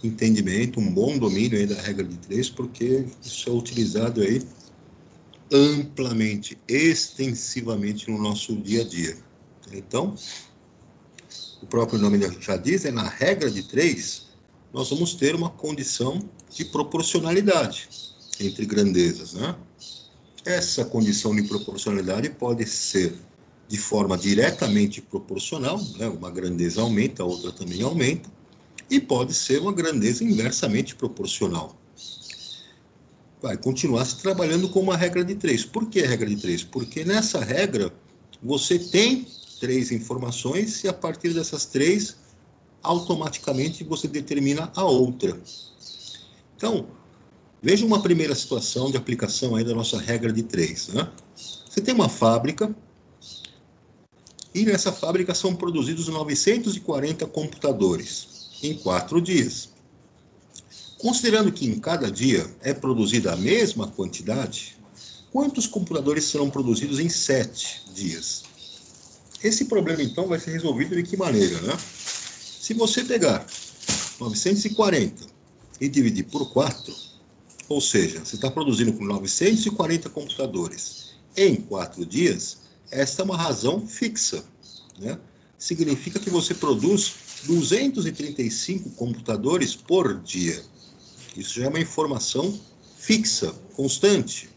entendimento, um bom domínio aí da regra de 3, porque isso é utilizado aí amplamente, extensivamente no nosso dia a dia. Então, o próprio nome já diz, na regra de 3, nós vamos ter uma condição de proporcionalidade entre grandezas, né? Essa condição de proporcionalidade pode ser de forma diretamente proporcional, né? Uma grandeza aumenta, a outra também aumenta, e pode ser uma grandeza inversamente proporcional. Vai continuar se trabalhando com uma regra de 3. Por que a regra de 3? Porque nessa regra você tem 3 informações e a partir dessas 3, automaticamente você determina a outra. Então, veja uma primeira situação de aplicação aí da nossa regra de 3, né? Você tem uma fábrica e nessa fábrica são produzidos 940 computadores em 4 dias. Considerando que em cada dia é produzida a mesma quantidade, quantos computadores serão produzidos em 7 dias? Esse problema, então, vai ser resolvido de que maneira, né? Se você pegar 940 e dividir por 4, ou seja, você está produzindo com 940 computadores em 4 dias, esta é uma razão fixa, né? Significa que você produz 235 computadores por dia. Isso já é uma informação fixa, constante.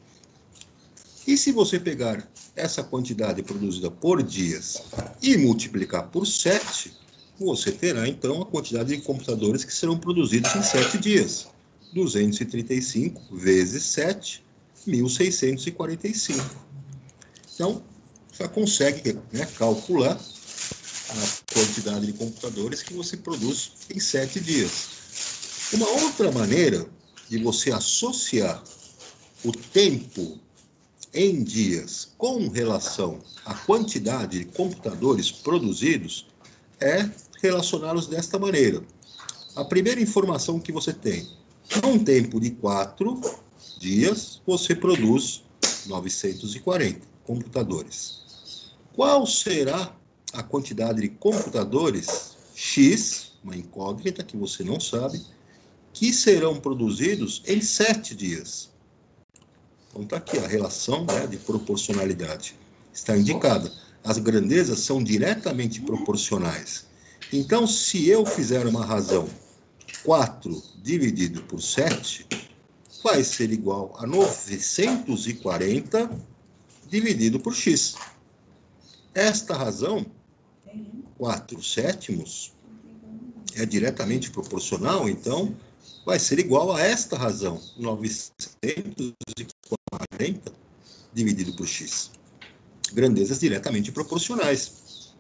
E se você pegar essa quantidade produzida por dias e multiplicar por 7, você terá então a quantidade de computadores que serão produzidos em 7 dias. 235 vezes 7, 1645. Então, já consegue, né, calcular a quantidade de computadores que você produz em 7 dias. Uma outra maneira de você associar o tempo em dias com relação à quantidade de computadores produzidos é relacioná-los desta maneira. A primeira informação que você tem, num tempo de 4 dias, você produz 940 computadores. Qual será a quantidade de computadores X, uma incógnita que você não sabe, que serão produzidos em 7 dias? Então está aqui a relação, né, de proporcionalidade. Está indicada. As grandezas são diretamente proporcionais. Então, se eu fizer uma razão 4 dividido por 7, vai ser igual a 940 dividido por x. Esta razão, 4 sétimos, é diretamente proporcional, então vai ser igual a esta razão, 940 dividido por x. Grandezas diretamente proporcionais.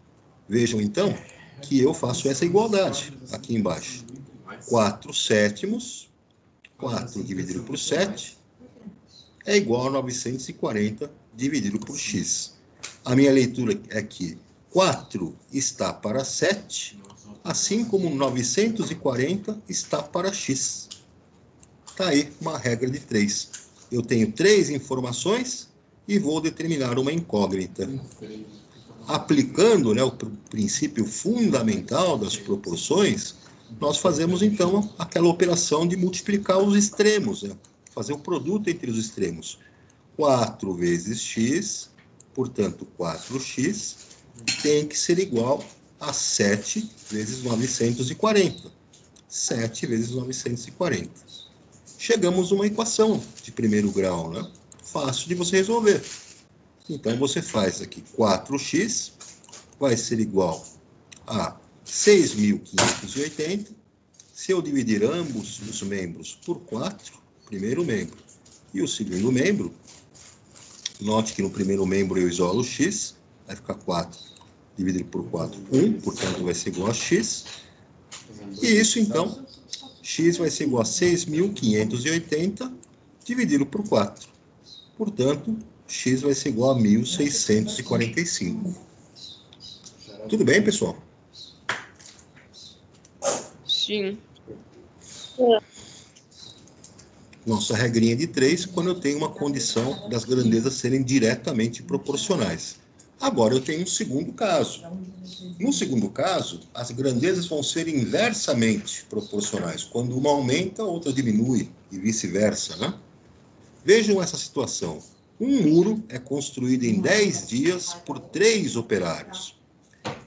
Vejam, então, que eu faço essa igualdade aqui embaixo. 4 sétimos, 4 dividido por 7, é igual a 940 dividido por x. A minha leitura é que 4 está para 7, assim como 940 está para x. Está aí uma regra de 3. Eu tenho 3 informações e vou determinar uma incógnita. Aplicando, né, o princípio fundamental das proporções, nós fazemos então aquela operação de multiplicar os extremos, né? Fazer o produto entre os extremos. 4 vezes x, portanto 4x, tem que ser igual a 7 vezes 940. 7 vezes 940. Chegamos a uma equação de primeiro grau, né? Fácil de você resolver. Então, você faz aqui 4x vai ser igual a 6.580 Se eu dividir ambos os membros por 4, primeiro membro e o segundo membro, note que no primeiro membro eu isolo o x, vai ficar 4 dividido por 4, 1, portanto vai ser igual a x. E isso, então, x vai ser igual a 6.580 dividido por 4. Portanto, x vai ser igual a 1.645. Tudo bem, pessoal? Sim. Nossa regrinha de 3, quando eu tenho uma condição das grandezas serem diretamente proporcionais. Agora eu tenho um segundo caso. No segundo caso, as grandezas vão ser inversamente proporcionais. Quando uma aumenta, a outra diminui, e vice-versa, né? Vejam essa situação. Um muro é construído em 10 dias por 3 operários.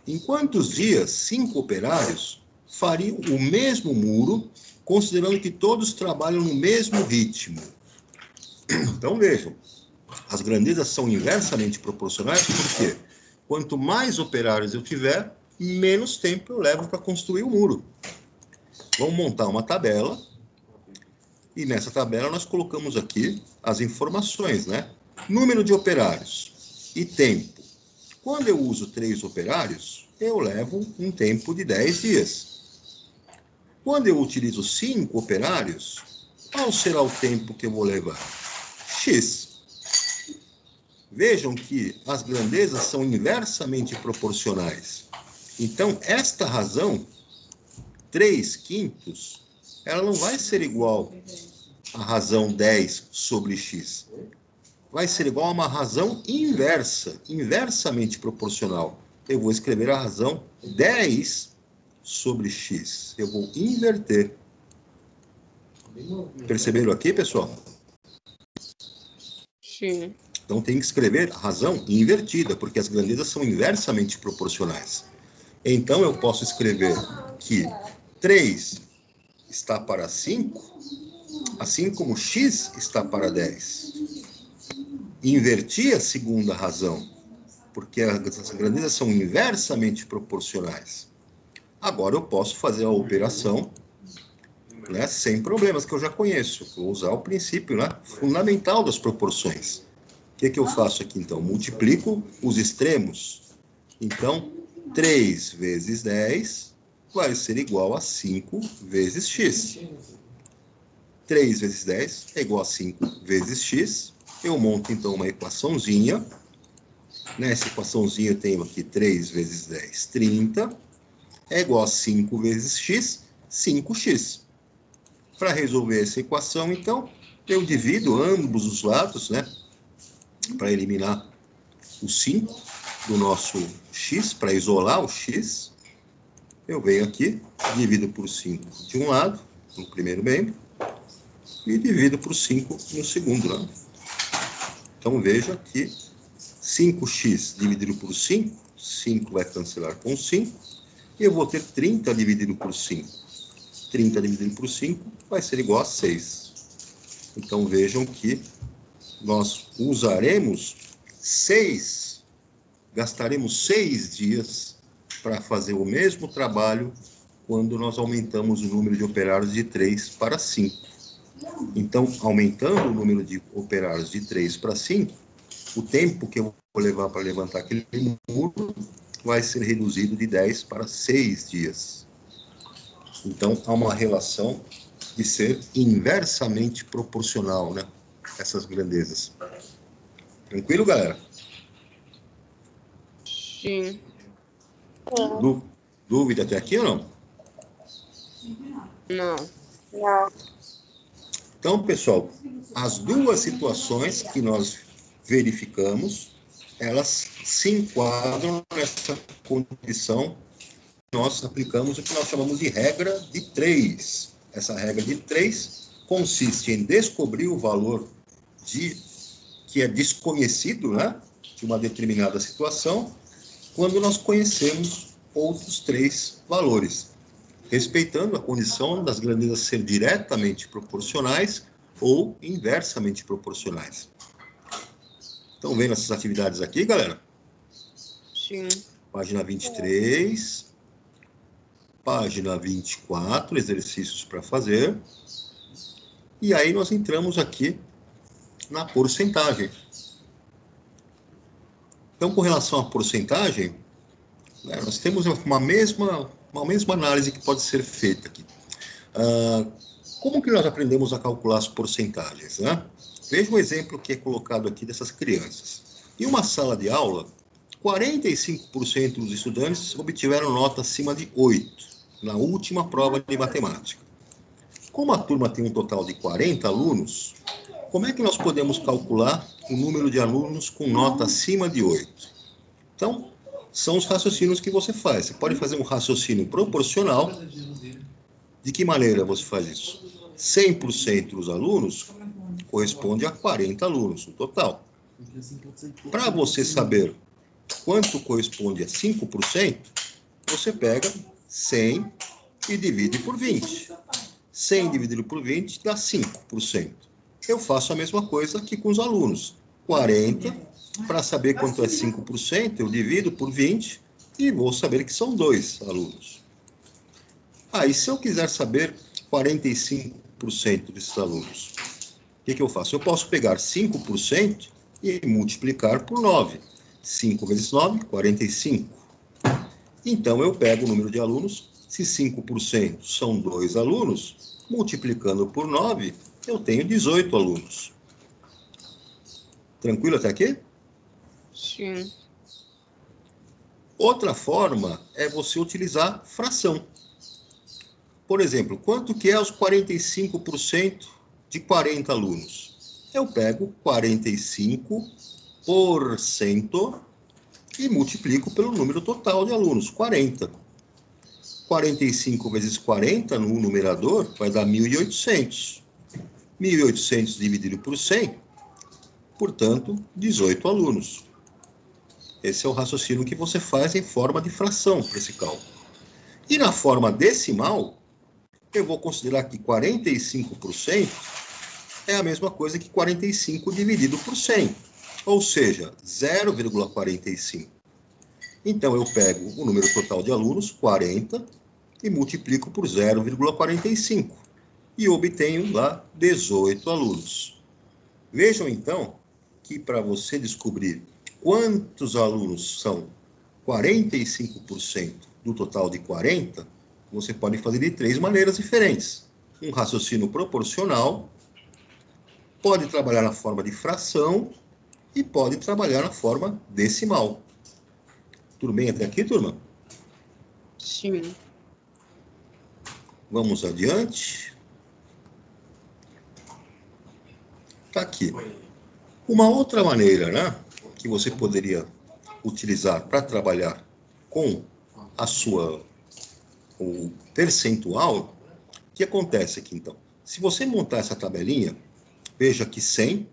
Em quantos dias 5 operários fariam o mesmo muro, considerando que todos trabalham no mesmo ritmo? Então, vejam. As grandezas são inversamente proporcionais, porque quanto mais operários eu tiver, menos tempo eu levo para construir o muro. Vamos montar uma tabela, e nessa tabela nós colocamos aqui as informações, né? Número de operários e tempo. Quando eu uso 3 operários, eu levo um tempo de 10 dias. Quando eu utilizo 5 operários, qual será o tempo que eu vou levar? X. Vejam que as grandezas são inversamente proporcionais. Então, esta razão, 3/5, ela não vai ser igual à razão 10 sobre x. Vai ser igual a uma razão inversa, inversamente proporcional. Eu vou escrever a razão 10 sobre x. Eu vou inverter. Perceberam aqui, pessoal? Sim. Então tem que escrever a razão invertida, porque as grandezas são inversamente proporcionais. Então eu posso escrever que 3 está para 5, assim como x está para 10. Inverti a segunda razão, porque as grandezas são inversamente proporcionais. Agora eu posso fazer a operação, né, sem problemas, que eu já conheço. Vou usar o princípio, né, fundamental das proporções. O que eu faço aqui, então? Multiplico os extremos. Então, 3 vezes 10 vai ser igual a 5 vezes x. 3 vezes 10 é igual a 5 vezes x. Eu monto, então, uma equaçãozinha. Nessa equaçãozinha eu tenho aqui 3 vezes 10, 30. É igual a 5 vezes x, 5x. Para resolver essa equação, então, eu divido ambos os lados, né? Para eliminar o 5 do nosso x, para isolar o x, eu venho aqui, divido por 5 de um lado, no primeiro membro, e divido por 5 no segundo lado. Então, veja que 5x dividido por 5, 5 vai cancelar com 5, e eu vou ter 30 dividido por 5. 30 dividido por 5 vai ser igual a 6. Então, vejam que nós usaremos 6, gastaremos 6 dias para fazer o mesmo trabalho quando nós aumentamos o número de operários de 3 para 5. Então, aumentando o número de operários de 3 para 5, o tempo que eu vou levar para levantar aquele muro vai ser reduzido de 10 para 6 dias. Então, há uma relação de ser inversamente proporcional, né? Essas grandezas. Tranquilo, galera? Sim. Dúvida até aqui ou não? Não. Não. Então, pessoal, as duas situações que nós verificamos, elas se enquadram nessa condição. Nós aplicamos o que nós chamamos de regra de 3. Essa regra de 3 consiste em descobrir o valor que é desconhecido, né, de uma determinada situação, quando nós conhecemos outros 3 valores, respeitando a condição das grandezas ser diretamente proporcionais ou inversamente proporcionais. Estão vendo essas atividades aqui, galera? Sim. Página 23. Página 24, exercícios para fazer. E aí nós entramos aqui na porcentagem. Então, com relação à porcentagem, né, nós temos uma mesma análise que pode ser feita aqui. Como que nós aprendemos a calcular as porcentagens, né? Veja o exemplo que é colocado aqui dessas crianças. Em uma sala de aula, 45% dos estudantes obtiveram nota acima de 8 na última prova de matemática. Como a turma tem um total de 40 alunos, como é que nós podemos calcular o número de alunos com nota acima de 8? Então, são os raciocínios que você faz. Você pode fazer um raciocínio proporcional. De que maneira você faz isso? 100% dos alunos corresponde a 40 alunos no total. Para você saber quanto corresponde a 5%, você pega 100 e divide por 20. 100 dividido por 20 dá 5%. Eu faço a mesma coisa aqui com os alunos. 40, para saber quanto é 5%, eu divido por 20 e vou saber que são 2 alunos. E se eu quiser saber 45% desses alunos, o que eu faço? Eu posso pegar 5% e multiplicar por 9. 5 vezes 9, 45. Então, eu pego o número de alunos. Se 5% são 2 alunos, multiplicando por 9, eu tenho 18 alunos. Tranquilo até aqui? Sim. Outra forma é você utilizar fração. Por exemplo, quanto que é os 45% de 40 alunos? Eu pego 45% e multiplico pelo número total de alunos, 40. 45 vezes 40 no numerador vai dar 1.800. 1.800 dividido por 100, portanto, 18 alunos. Esse é o raciocínio que você faz em forma de fração para esse cálculo. E na forma decimal, eu vou considerar que 45% é a mesma coisa que 45 dividido por 100, ou seja, 0,45. Então, eu pego o número total de alunos, 40, e multiplico por 0,45. E obtenho lá 18 alunos. Vejam, então, que para você descobrir quantos alunos são 45% do total de 40, você pode fazer de 3 maneiras diferentes. Um raciocínio proporcional, pode trabalhar na forma de fração e pode trabalhar na forma decimal. Tudo bem até aqui, turma? Sim. Vamos adiante. Está aqui. Uma outra maneira, né, que você poderia utilizar para trabalhar com o percentual, o que acontece aqui, então? Se você montar essa tabelinha, veja que 100%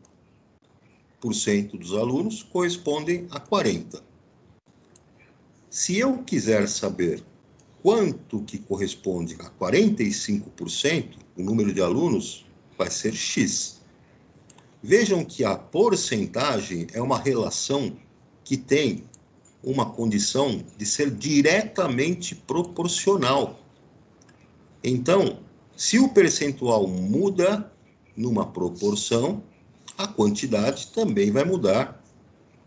dos alunos correspondem a 40. Se eu quiser saber quanto que corresponde a 45%, o número de alunos vai ser X. Vejam que a porcentagem é uma relação que tem uma condição de ser diretamente proporcional. Então, se o percentual muda numa proporção, a quantidade também vai mudar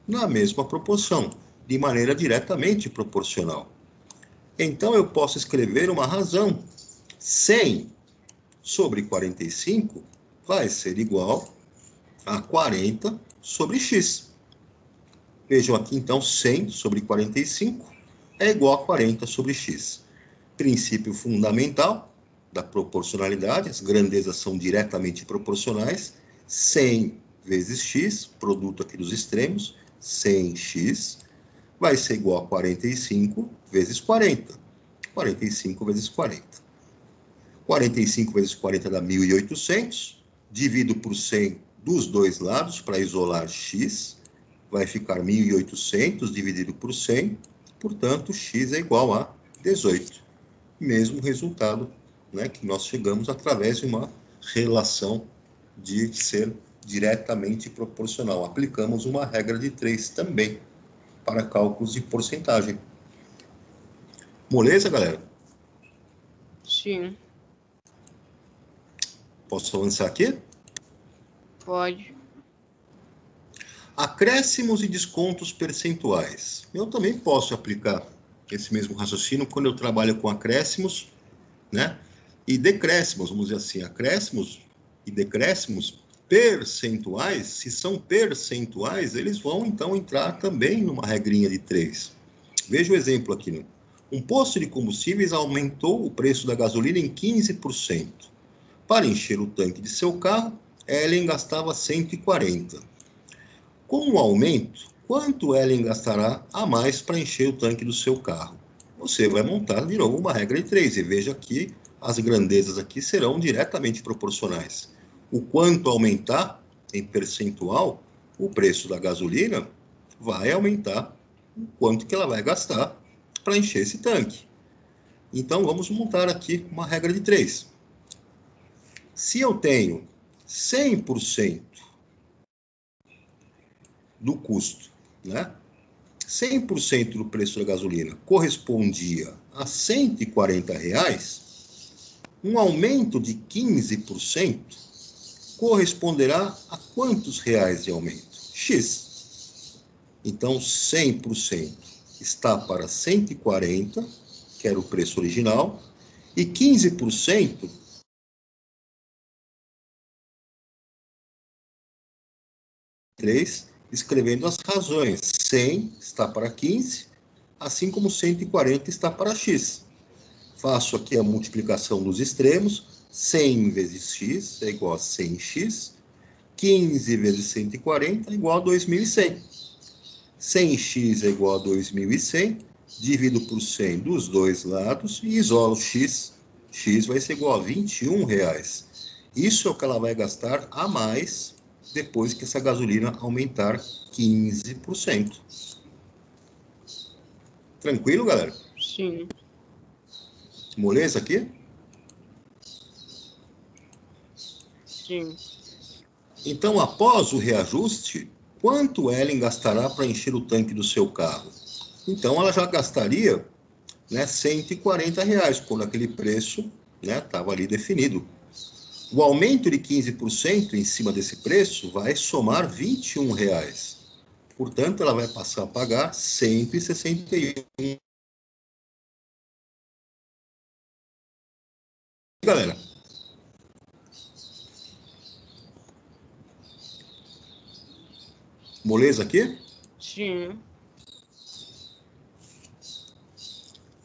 na mesma proporção, de maneira diretamente proporcional. Então, eu posso escrever uma razão. 100 sobre 45 vai ser igual a 40 sobre x. Vejam aqui, então, 100 sobre 45 é igual a 40 sobre x. Princípio fundamental da proporcionalidade, as grandezas são diretamente proporcionais. 100 vezes x, produto aqui dos extremos, 100x, vai ser igual a 45 vezes 40. 45 vezes 40. 45 vezes 40 dá 1.800. Divido por 100 dos dois lados para isolar x. Vai ficar 1.800 dividido por 100. Portanto, x é igual a 18. Mesmo resultado, né, que nós chegamos através de uma relação de ser diretamente proporcional. Aplicamos uma regra de 3 também para cálculos de porcentagem. Moleza, galera? Sim. Posso avançar aqui? Pode. Acréscimos e descontos percentuais. Eu também posso aplicar esse mesmo raciocínio quando eu trabalho com acréscimos, né? E decréscimos, vamos dizer assim, acréscimos e decréscimos percentuais. Se são percentuais, eles vão então entrar também numa regrinha de 3. Veja o exemplo aqui, né? Um posto de combustíveis aumentou o preço da gasolina em 15%. Para encher o tanque de seu carro, Ellen gastava 140. Com o aumento, quanto Ellen gastará a mais para encher o tanque do seu carro? Você vai montar de novo uma regra de 3 e veja que as grandezas aqui serão diretamente proporcionais. O quanto aumentar em percentual, o preço da gasolina vai aumentar o quanto que ela vai gastar para encher esse tanque. Então, vamos montar aqui uma regra de 3. Se eu tenho 100% do custo, né? 100% do preço da gasolina correspondia a R$140, um aumento de 15% corresponderá a quantos reais de aumento? X. Então, 100% está para 140, que era o preço original, e 15% escrevendo as razões. 100 está para 15, assim como 140 está para X. Faço aqui a multiplicação dos extremos. 100 vezes X é igual a 100X. 15 vezes 140 é igual a 2.100. 100X é igual a 2.100. Divido por 100 dos dois lados e isolo X. X vai ser igual a R$21. Isso é o que ela vai gastar a mais depois que essa gasolina aumentar 15%. Tranquilo, galera? Sim. Moleza aqui? Sim. Então, após o reajuste, quanto Ellen gastará para encher o tanque do seu carro? Então, ela já gastaria, né, R$140, quando aquele preço estava ali definido. O aumento de 15% em cima desse preço vai somar R$21. Portanto, ela vai passar a pagar R$161. Galera, moleza aqui? Sim.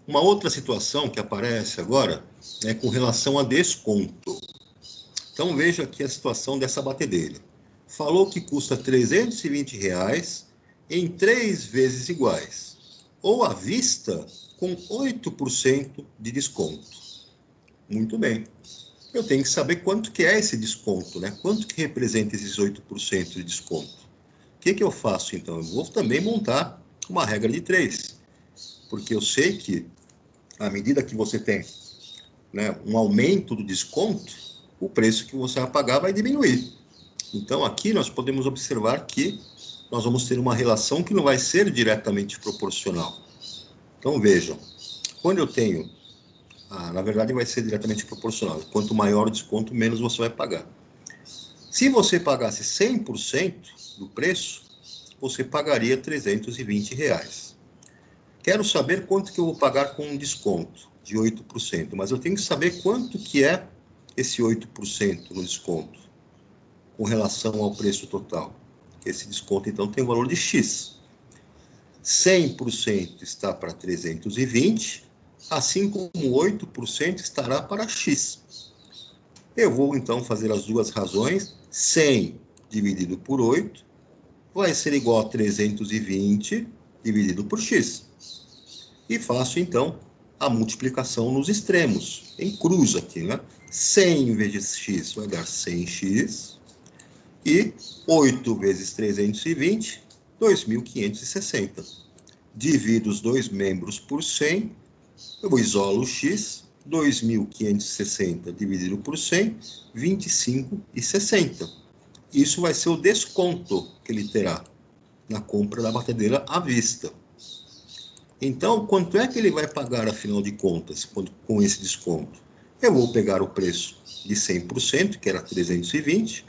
Uma outra situação que aparece agora é com relação a desconto. Então, veja aqui a situação dessa batedeira. Falou que custa R$320 em 3 vezes iguais, ou à vista com 8% de desconto. Muito bem. Eu tenho que saber quanto que é esse desconto, né? Quanto que representa esses 8% de desconto. O que eu faço, então? Eu vou também montar uma regra de 3, porque eu sei que, à medida que você tem, né, um aumento do desconto, o preço que você vai pagar vai diminuir. Então, aqui nós podemos observar que nós vamos ter uma relação que não vai ser diretamente proporcional. Então, vejam, quando eu tenho... na verdade, vai ser diretamente proporcional. Quanto maior o desconto, menos você vai pagar. Se você pagasse 100% do preço, você pagaria R$320. Quero saber quanto que eu vou pagar com um desconto de 8%, mas eu tenho que saber quanto que é esse 8% no desconto com relação ao preço total. Esse desconto, então, tem o valor de X. 100% está para 320, assim como 8% estará para X. Eu vou, então, fazer as duas razões. 100 dividido por 8 vai ser igual a 320 dividido por X. E faço, então, a multiplicação nos extremos, em cruz aqui, né? 100 vezes X vai dar 100X. E 8 vezes 320, 2.560. Divido os dois membros por 100, eu isolo o X, 2.560 dividido por 100, 25,60. Isso vai ser o desconto que ele terá na compra da batedeira à vista. Então, quanto é que ele vai pagar, afinal de contas, com esse desconto? Eu vou pegar o preço de 100%, que era 320,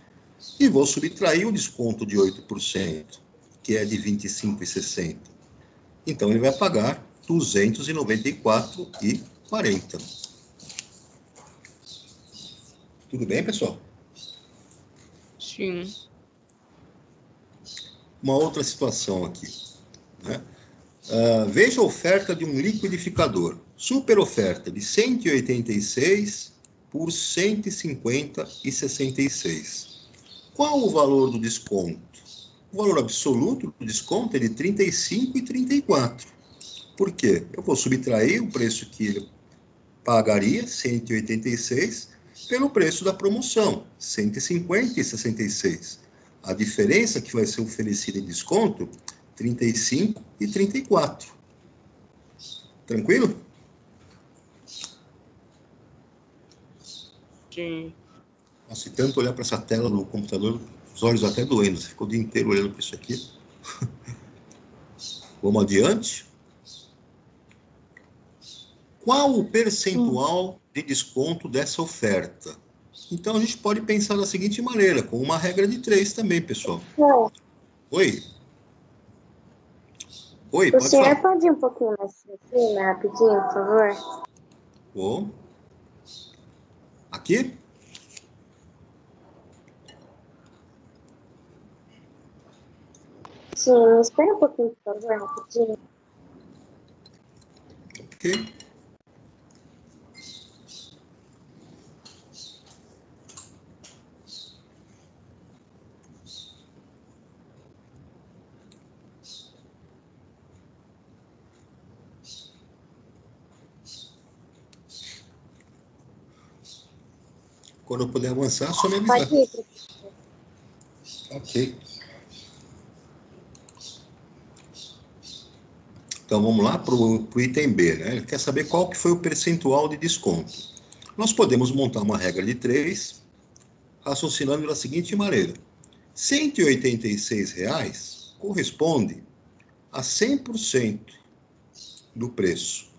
e vou subtrair o desconto de 8%, que é de 25,60. Então, ele vai pagar 294,40. Tudo bem, pessoal? Sim. Uma outra situação aqui, né? Veja a oferta de um liquidificador. Super oferta de 186 por 150,66. Qual o valor do desconto? O valor absoluto do desconto é de 35,34. Por quê? Eu vou subtrair o preço que ele pagaria, 186, pelo preço da promoção, 150,66. A diferença que vai ser oferecida em desconto, 35,34. Tranquilo? Sim. Nossa, e tanto olhar para essa tela do computador, os olhos até doendo. Você ficou o dia inteiro olhando para isso aqui. Vamos adiante. Qual o percentual de desconto dessa oferta? Então, a gente pode pensar da seguinte maneira, com uma regra de 3 também, pessoal. Oi? Oi, O pode senhor falar. pode ir um pouquinho mais pra cima, rapidinho, por favor? Vou. Aqui? Sim, espera um pouquinho, por favor, rapidinho. Ok. Quando eu puder avançar, só me avisar. Pode ir, professor. Ok. Então, vamos lá para o item B, né? Ele quer saber qual que foi o percentual de desconto. Nós podemos montar uma regra de 3, raciocinando da seguinte maneira. R$ 186 corresponde a 100% do preço.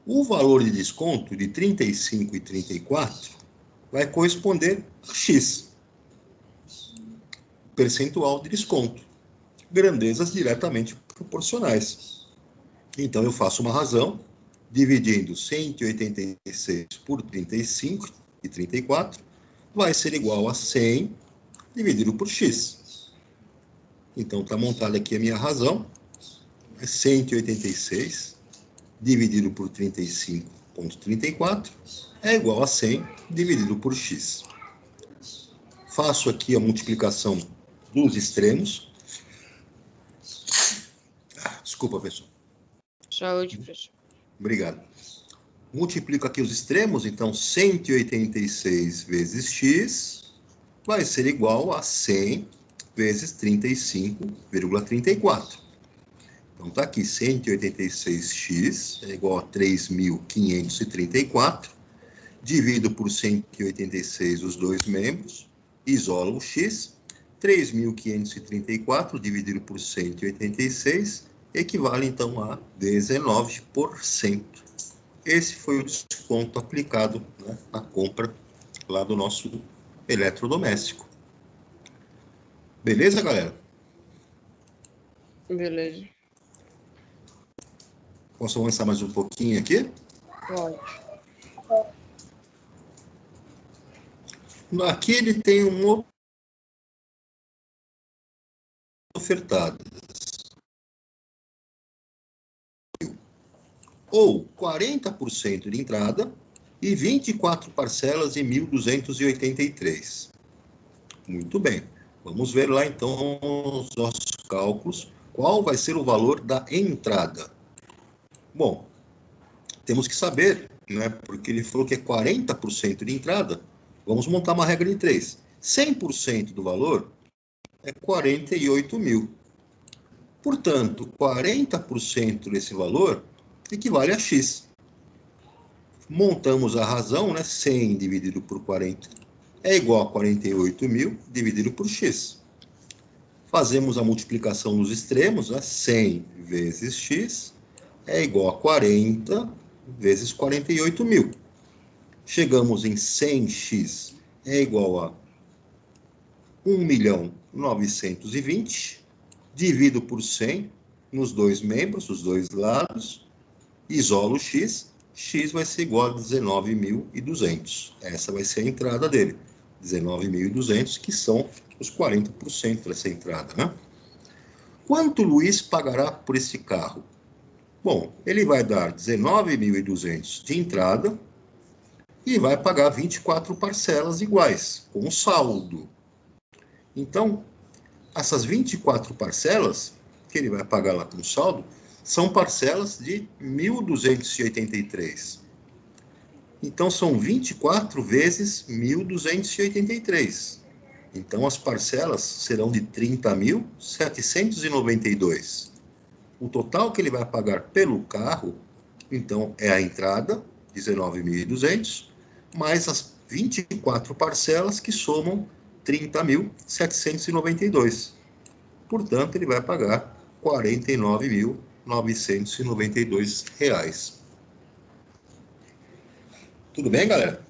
O valor de desconto de 35,34 vai corresponder a X, percentual de desconto, grandezas diretamente proporcionais. Então, eu faço uma razão, dividindo 186 por 35,34, vai ser igual a 100 dividido por X. Então, está montada aqui a minha razão, é 186 dividido por 35,34 é igual a 100 dividido por X. Faço aqui a multiplicação dos extremos. Desculpa, pessoal. Saúde, professor. Obrigado. Multiplico aqui os extremos, então 186 vezes x vai ser igual a 100 vezes 35,34. Então está aqui 186x é igual a 3.534. Divido por 186 os dois membros, isolo o x. 3.534 dividido por 186 equivale então a 19%. Esse foi o desconto aplicado, né, na compra lá do nosso eletrodoméstico. Beleza, galera? Beleza. Posso avançar mais um pouquinho aqui? Pode. Aqui ele tem um outro ofertado. Ou 40% de entrada e 24 parcelas em 1.283. Muito bem. Vamos ver lá, então, os nossos cálculos. Qual vai ser o valor da entrada? Bom, temos que saber, né, porque ele falou que é 40% de entrada. Vamos montar uma regra de 3. 100% do valor é 48 mil. Portanto, 40% desse valor equivale a X. Montamos a razão, né? 100 dividido por 40 é igual a 48 mil dividido por X. Fazemos a multiplicação nos extremos, né? 100 vezes X é igual a 40 vezes 48 mil. chegamos em 100x é igual a 1.920.000, divido por 100 nos dois membros, os dois lados, isolo x, x vai ser igual a 19.200. Essa vai ser a entrada dele, 19.200, que são os 40% dessa entrada, né? Quanto Luiz pagará por esse carro? Bom, ele vai dar 19.200 de entrada e vai pagar 24 parcelas iguais, com saldo. Então, essas 24 parcelas que ele vai pagar lá com saldo são parcelas de 1.283. Então, são 24 vezes 1.283. Então, as parcelas serão de 30.792. O total que ele vai pagar pelo carro, então, é a entrada, 19.200, mais as 24 parcelas que somam 30.792. Portanto, ele vai pagar R$ 49.992. Tudo bem, galera?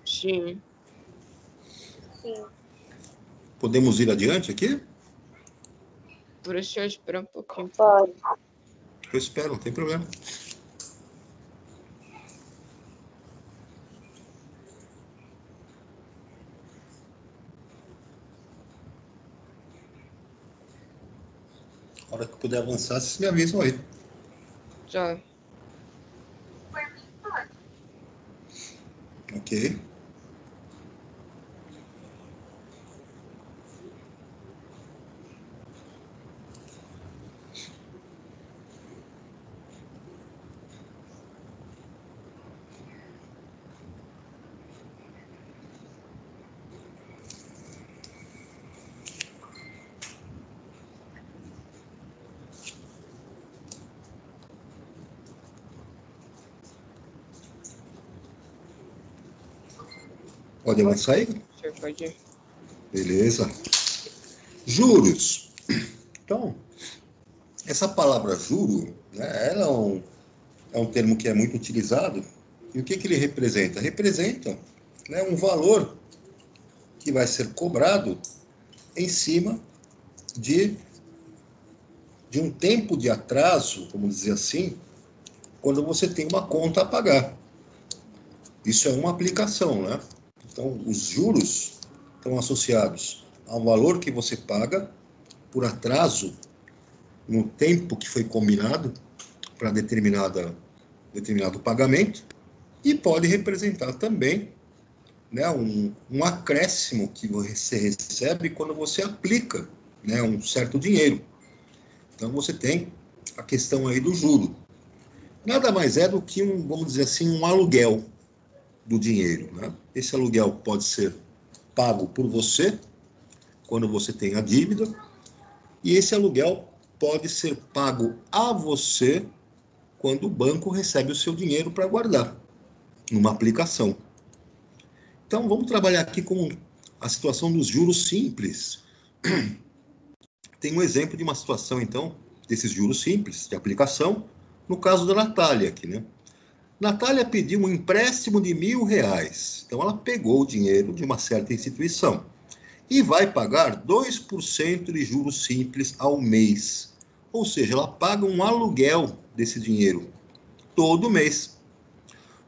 Sim. Sim. Podemos ir adiante aqui? Deixa eu esperar um pouquinho. Pode. Eu espero, não tem problema. A hora que puder avançar, vocês me avisam aí. Já. Por mim, pode. Ok. Pode avançar aí? Você pode ir. Beleza. Juros. Então, essa palavra juro, né, ela é um termo que é muito utilizado. E o que ele representa? Representa, né, um valor que vai ser cobrado em cima de um tempo de atraso, vamos dizer assim, quando você tem uma conta a pagar. Isso é uma aplicação, né? Então, os juros estão associados ao valor que você paga por atraso no tempo que foi combinado para determinado pagamento e pode representar também, né, um acréscimo que você recebe quando você aplica, né, um certo dinheiro. Então, você tem a questão aí do juro. Nada mais é do que vamos dizer assim, um aluguel do dinheiro, né? Esse aluguel pode ser pago por você, quando você tem a dívida, e esse aluguel pode ser pago a você quando o banco recebe o seu dinheiro para guardar, numa aplicação. Então, vamos trabalhar aqui com a situação dos juros simples. Tem um exemplo de uma situação, então, desses juros simples, de aplicação, no caso da Natália aqui, né? Natália pediu um empréstimo de R$1.000. Então, ela pegou o dinheiro de uma certa instituição e vai pagar 2% de juros simples ao mês. Ou seja, ela paga um aluguel desse dinheiro todo mês.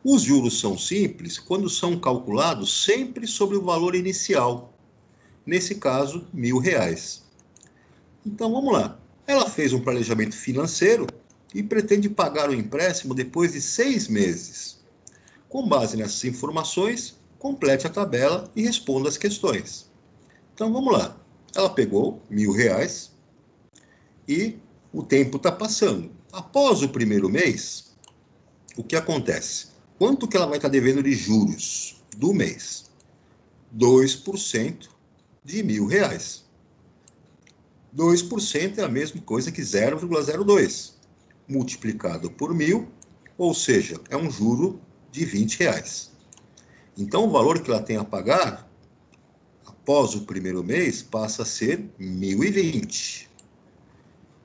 Os juros são simples quando são calculados sempre sobre o valor inicial. Nesse caso, R$1.000. Então, vamos lá. Ela fez um planejamento financeiro e pretende pagar o empréstimo depois de 6 meses. Com base nessas informações, complete a tabela e responda as questões. Então, vamos lá. Ela pegou R$1.000 e o tempo está passando. Após o primeiro mês, o que acontece? Quanto que ela vai estar devendo de juros do mês? 2% de R$1.000. 2% é a mesma coisa que 0,02 multiplicado por 1.000, ou seja, é um juro de R$20. Então, o valor que ela tem a pagar após o primeiro mês passa a ser 1.020.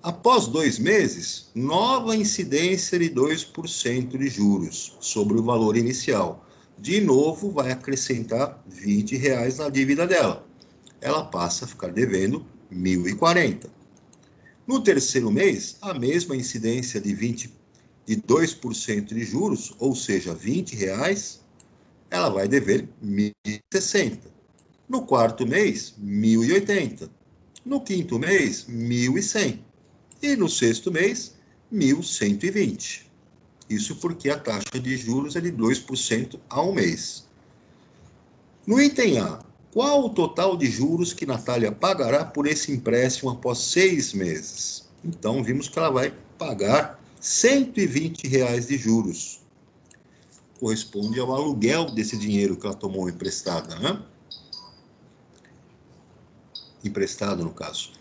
Após 2 meses, nova incidência de 2% de juros sobre o valor inicial. De novo, vai acrescentar R$ 20 na dívida dela. Ela passa a ficar devendo R$ 1.040. No terceiro mês, a mesma incidência de 2% de juros, ou seja, R$ 20, ela vai dever R$ 1.060. No quarto mês, R$ 1.080. No quinto mês, R$ 1.100. E no sexto mês, R$ 1.120. Isso porque a taxa de juros é de 2% ao mês. No item A, qual o total de juros que Natália pagará por esse empréstimo após 6 meses? Então, vimos que ela vai pagar R$ 120 de juros. Corresponde ao aluguel desse dinheiro que ela tomou emprestado, né? Emprestado, no caso.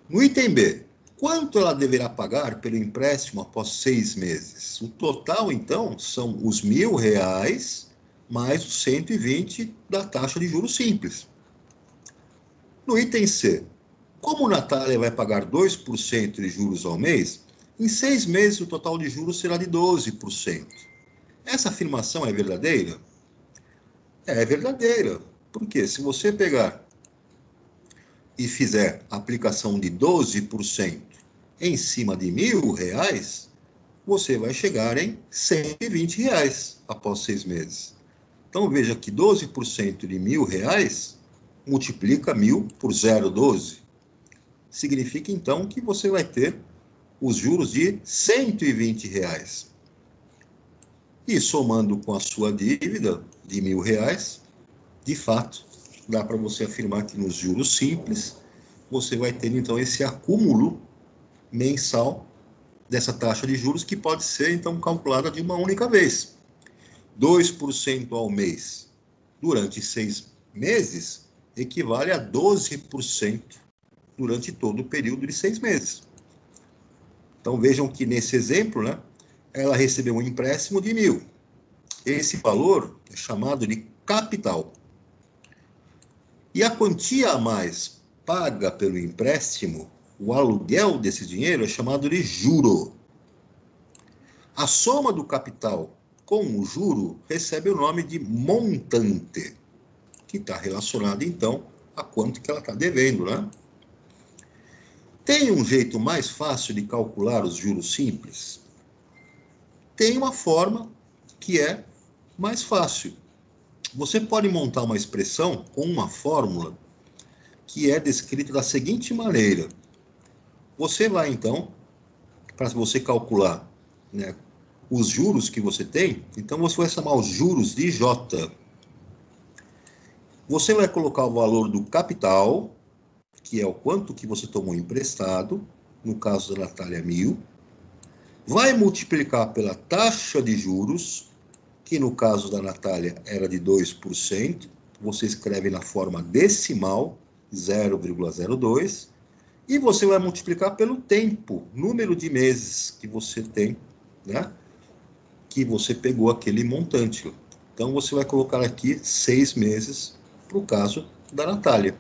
No item B, quanto ela deverá pagar pelo empréstimo após 6 meses? O total, então, são os R$ 1.000 mais os 120 da taxa de juros simples. No item C, como Natália vai pagar 2% de juros ao mês, em 6 meses o total de juros será de 12%. Essa afirmação é verdadeira? É verdadeira. Porque se você pegar e fizer a aplicação de 12% em cima de R$ 1.000, você vai chegar em R$ 120 após 6 meses. Então, veja que 12% de R$ 1.000 multiplica 1.000 por 0,12. Significa, então, que você vai ter os juros de R$ 120. E somando com a sua dívida de R$ 1.000, de fato, dá para você afirmar que nos juros simples, você vai ter, então, esse acúmulo mensal dessa taxa de juros, que pode ser, então, calculada de uma única vez. 2% ao mês durante 6 meses equivale a 12% durante todo o período de 6 meses. Então, vejam que nesse exemplo, né, ela recebeu um empréstimo de 1.000. Esse valor é chamado de capital. E a quantia a mais paga pelo empréstimo, o aluguel desse dinheiro, é chamado de juro. A soma do capital com o juro recebe o nome de montante, que está relacionado, então, a quanto que ela está devendo, né? Tem um jeito mais fácil de calcular os juros simples? Tem uma forma que é mais fácil. Você pode montar uma expressão com uma fórmula que é descrita da seguinte maneira. Você vai, então, para você calcular, né, os juros que você tem, então você vai chamar os juros de J. Você vai colocar o valor do capital, que é o quanto que você tomou emprestado, no caso da Natália, 1.000, vai multiplicar pela taxa de juros, que no caso da Natália era de 2%, você escreve na forma decimal, 0,02, e você vai multiplicar pelo tempo, número de meses que você tem, né, que você pegou aquele montante. Então, você vai colocar aqui 6 meses para o caso da Natália.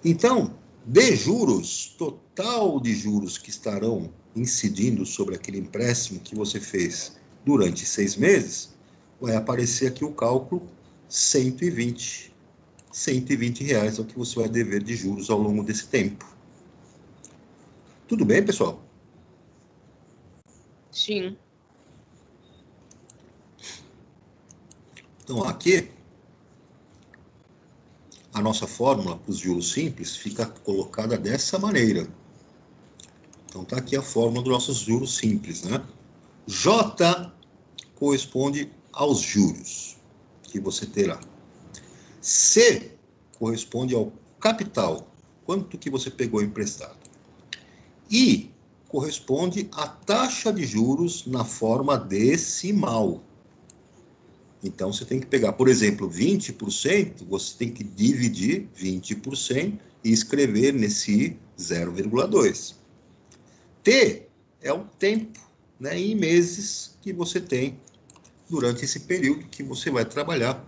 Então, de juros, total de juros que estarão incidindo sobre aquele empréstimo que você fez durante 6 meses, vai aparecer aqui o cálculo 120. R$ 120 é o que você vai dever de juros ao longo desse tempo. Tudo bem, pessoal? Sim. Então, aqui, a nossa fórmula para os juros simples fica colocada dessa maneira. Então, está aqui a fórmula dos nossos juros simples, né? J corresponde aos juros que você terá. C corresponde ao capital, quanto que você pegou emprestado. I corresponde à taxa de juros na forma decimal. Então, você tem que pegar, por exemplo, 20%, você tem que dividir 20% e escrever nesse I 0,2. T é o tempo, né, em meses que você tem durante esse período que você vai trabalhar,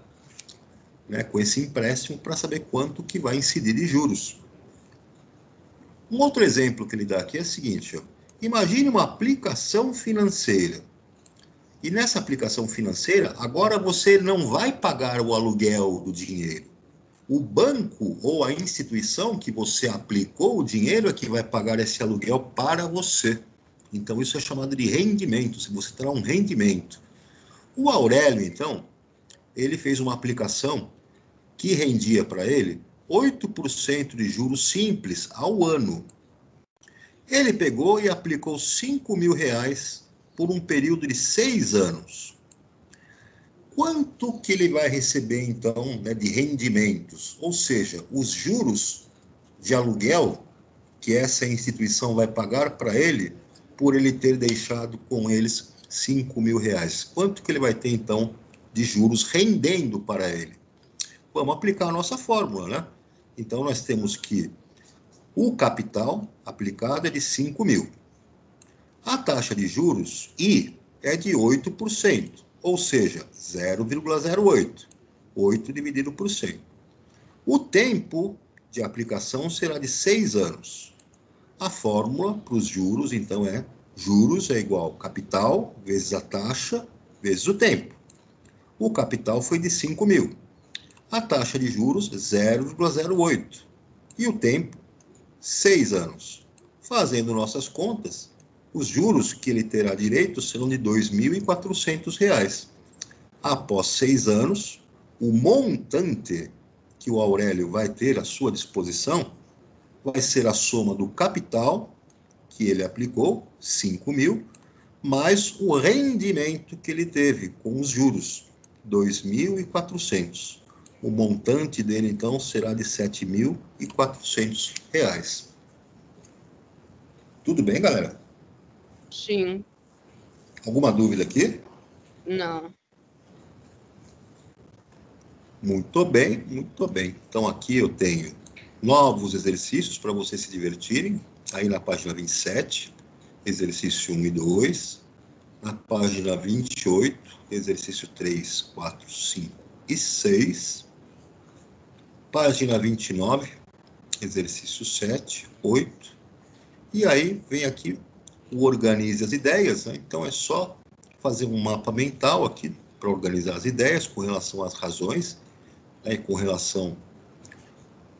né, com esse empréstimo para saber quanto que vai incidir de juros. Um outro exemplo que ele dá aqui é o seguinte, ó. Imagine uma aplicação financeira. E nessa aplicação financeira, agora você não vai pagar o aluguel do dinheiro. O banco ou a instituição que você aplicou o dinheiro é que vai pagar esse aluguel para você. Então, isso é chamado de rendimento, se você terá um rendimento. O Aurélio, então, ele fez uma aplicação que rendia para ele 8% de juros simples ao ano. Ele pegou e aplicou R$ 5.000 por um período de 6 anos. Quanto que ele vai receber, então, né, de rendimentos? Ou seja, os juros de aluguel que essa instituição vai pagar para ele por ele ter deixado com eles R$ 5.000. Quanto que ele vai ter, então, de juros rendendo para ele? Vamos aplicar a nossa fórmula, né? Então, nós temos que o capital aplicado é de 5.000. A taxa de juros, I, é de 8%, ou seja, 0,08. 8 dividido por 100. O tempo de aplicação será de 6 anos. A fórmula para os juros, então, é juros é igual capital vezes a taxa vezes o tempo. O capital foi de 5.000. A taxa de juros, 0,08. E o tempo, 6 anos. Fazendo nossas contas, os juros que ele terá direito serão de R$ 2.400. Após 6 anos, o montante que o Aurélio vai ter à sua disposição vai ser a soma do capital que ele aplicou, 5.000, mais o rendimento que ele teve com os juros, 2.400. O montante dele, então, será de R$ 7.400. Tudo bem, galera? Sim. Alguma dúvida aqui? Não. Muito bem, muito bem. Então, aqui eu tenho novos exercícios para vocês se divertirem. Aí na página 27, exercício 1 e 2. Na página 28, exercício 3, 4, 5 e 6. Página 29, exercício 7, 8. E aí vem aqui o organize as ideias, né? Então é só fazer um mapa mental aqui para organizar as ideias com relação às razões, né? E com relação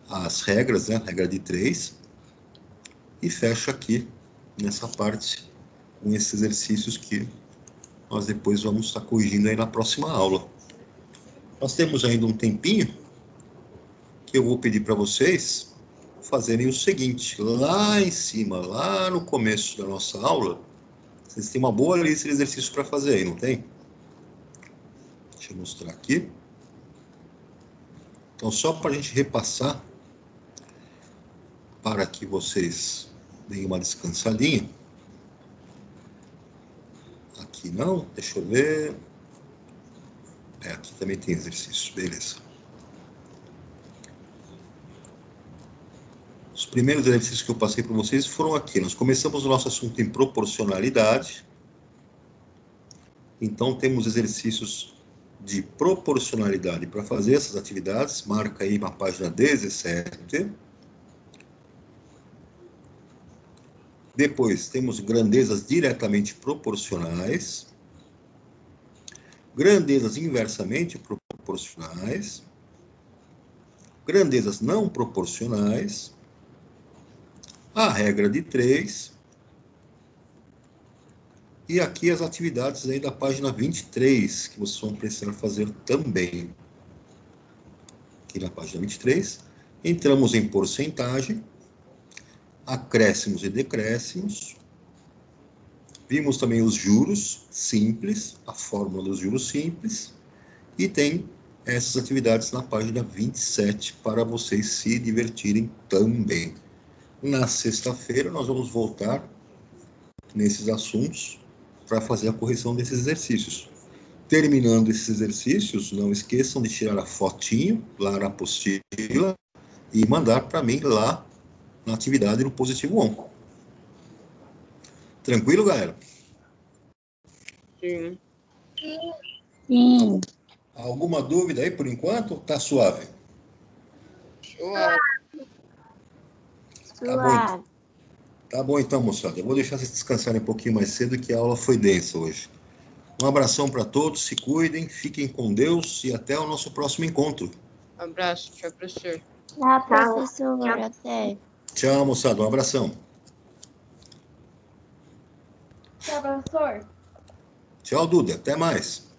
às regras, né? Regra de 3. E fecha aqui nessa parte com esses exercícios que nós depois vamos estar corrigindo aí na próxima aula. Nós temos ainda um tempinho que eu vou pedir para vocês fazerem o seguinte, lá em cima, lá no começo da nossa aula, vocês têm uma boa lista de exercícios para fazer aí, não tem? Deixa eu mostrar aqui. Então, só para a gente repassar, para que vocês deem uma descansadinha. Aqui não, deixa eu ver. Aqui também tem exercícios, beleza. Os primeiros exercícios que eu passei para vocês foram aqui. Nós começamos o nosso assunto em proporcionalidade. Então, temos exercícios de proporcionalidade para fazer essas atividades. Marca aí na página 17. Depois, temos grandezas diretamente proporcionais. Grandezas inversamente proporcionais. Grandezas não proporcionais. A regra de 3. E aqui as atividades aí da página 23, que vocês vão precisar fazer também. Aqui na página 23, entramos em porcentagem, acréscimos e decréscimos. Vimos também os juros simples, a fórmula dos juros simples. E tem essas atividades na página 27 para vocês se divertirem também. Na sexta-feira nós vamos voltar nesses assuntos para fazer a correção desses exercícios. Terminando esses exercícios, não esqueçam de tirar a fotinho lá na apostila e mandar para mim lá na atividade no Positivo On. Tranquilo, galera? Sim. Sim. Alguma dúvida aí por enquanto? Tá suave? Suave. Tá bom, então. Tá bom então, moçada. Eu vou deixar vocês descansarem um pouquinho mais cedo, que a aula foi densa hoje. Um abração para todos, se cuidem, fiquem com Deus e até o nosso próximo encontro. Abraço, tchau, professor. Tchau, professor. Até. Tchau, moçada. Um abração. Tchau, professor. Tchau, Duda. Até mais.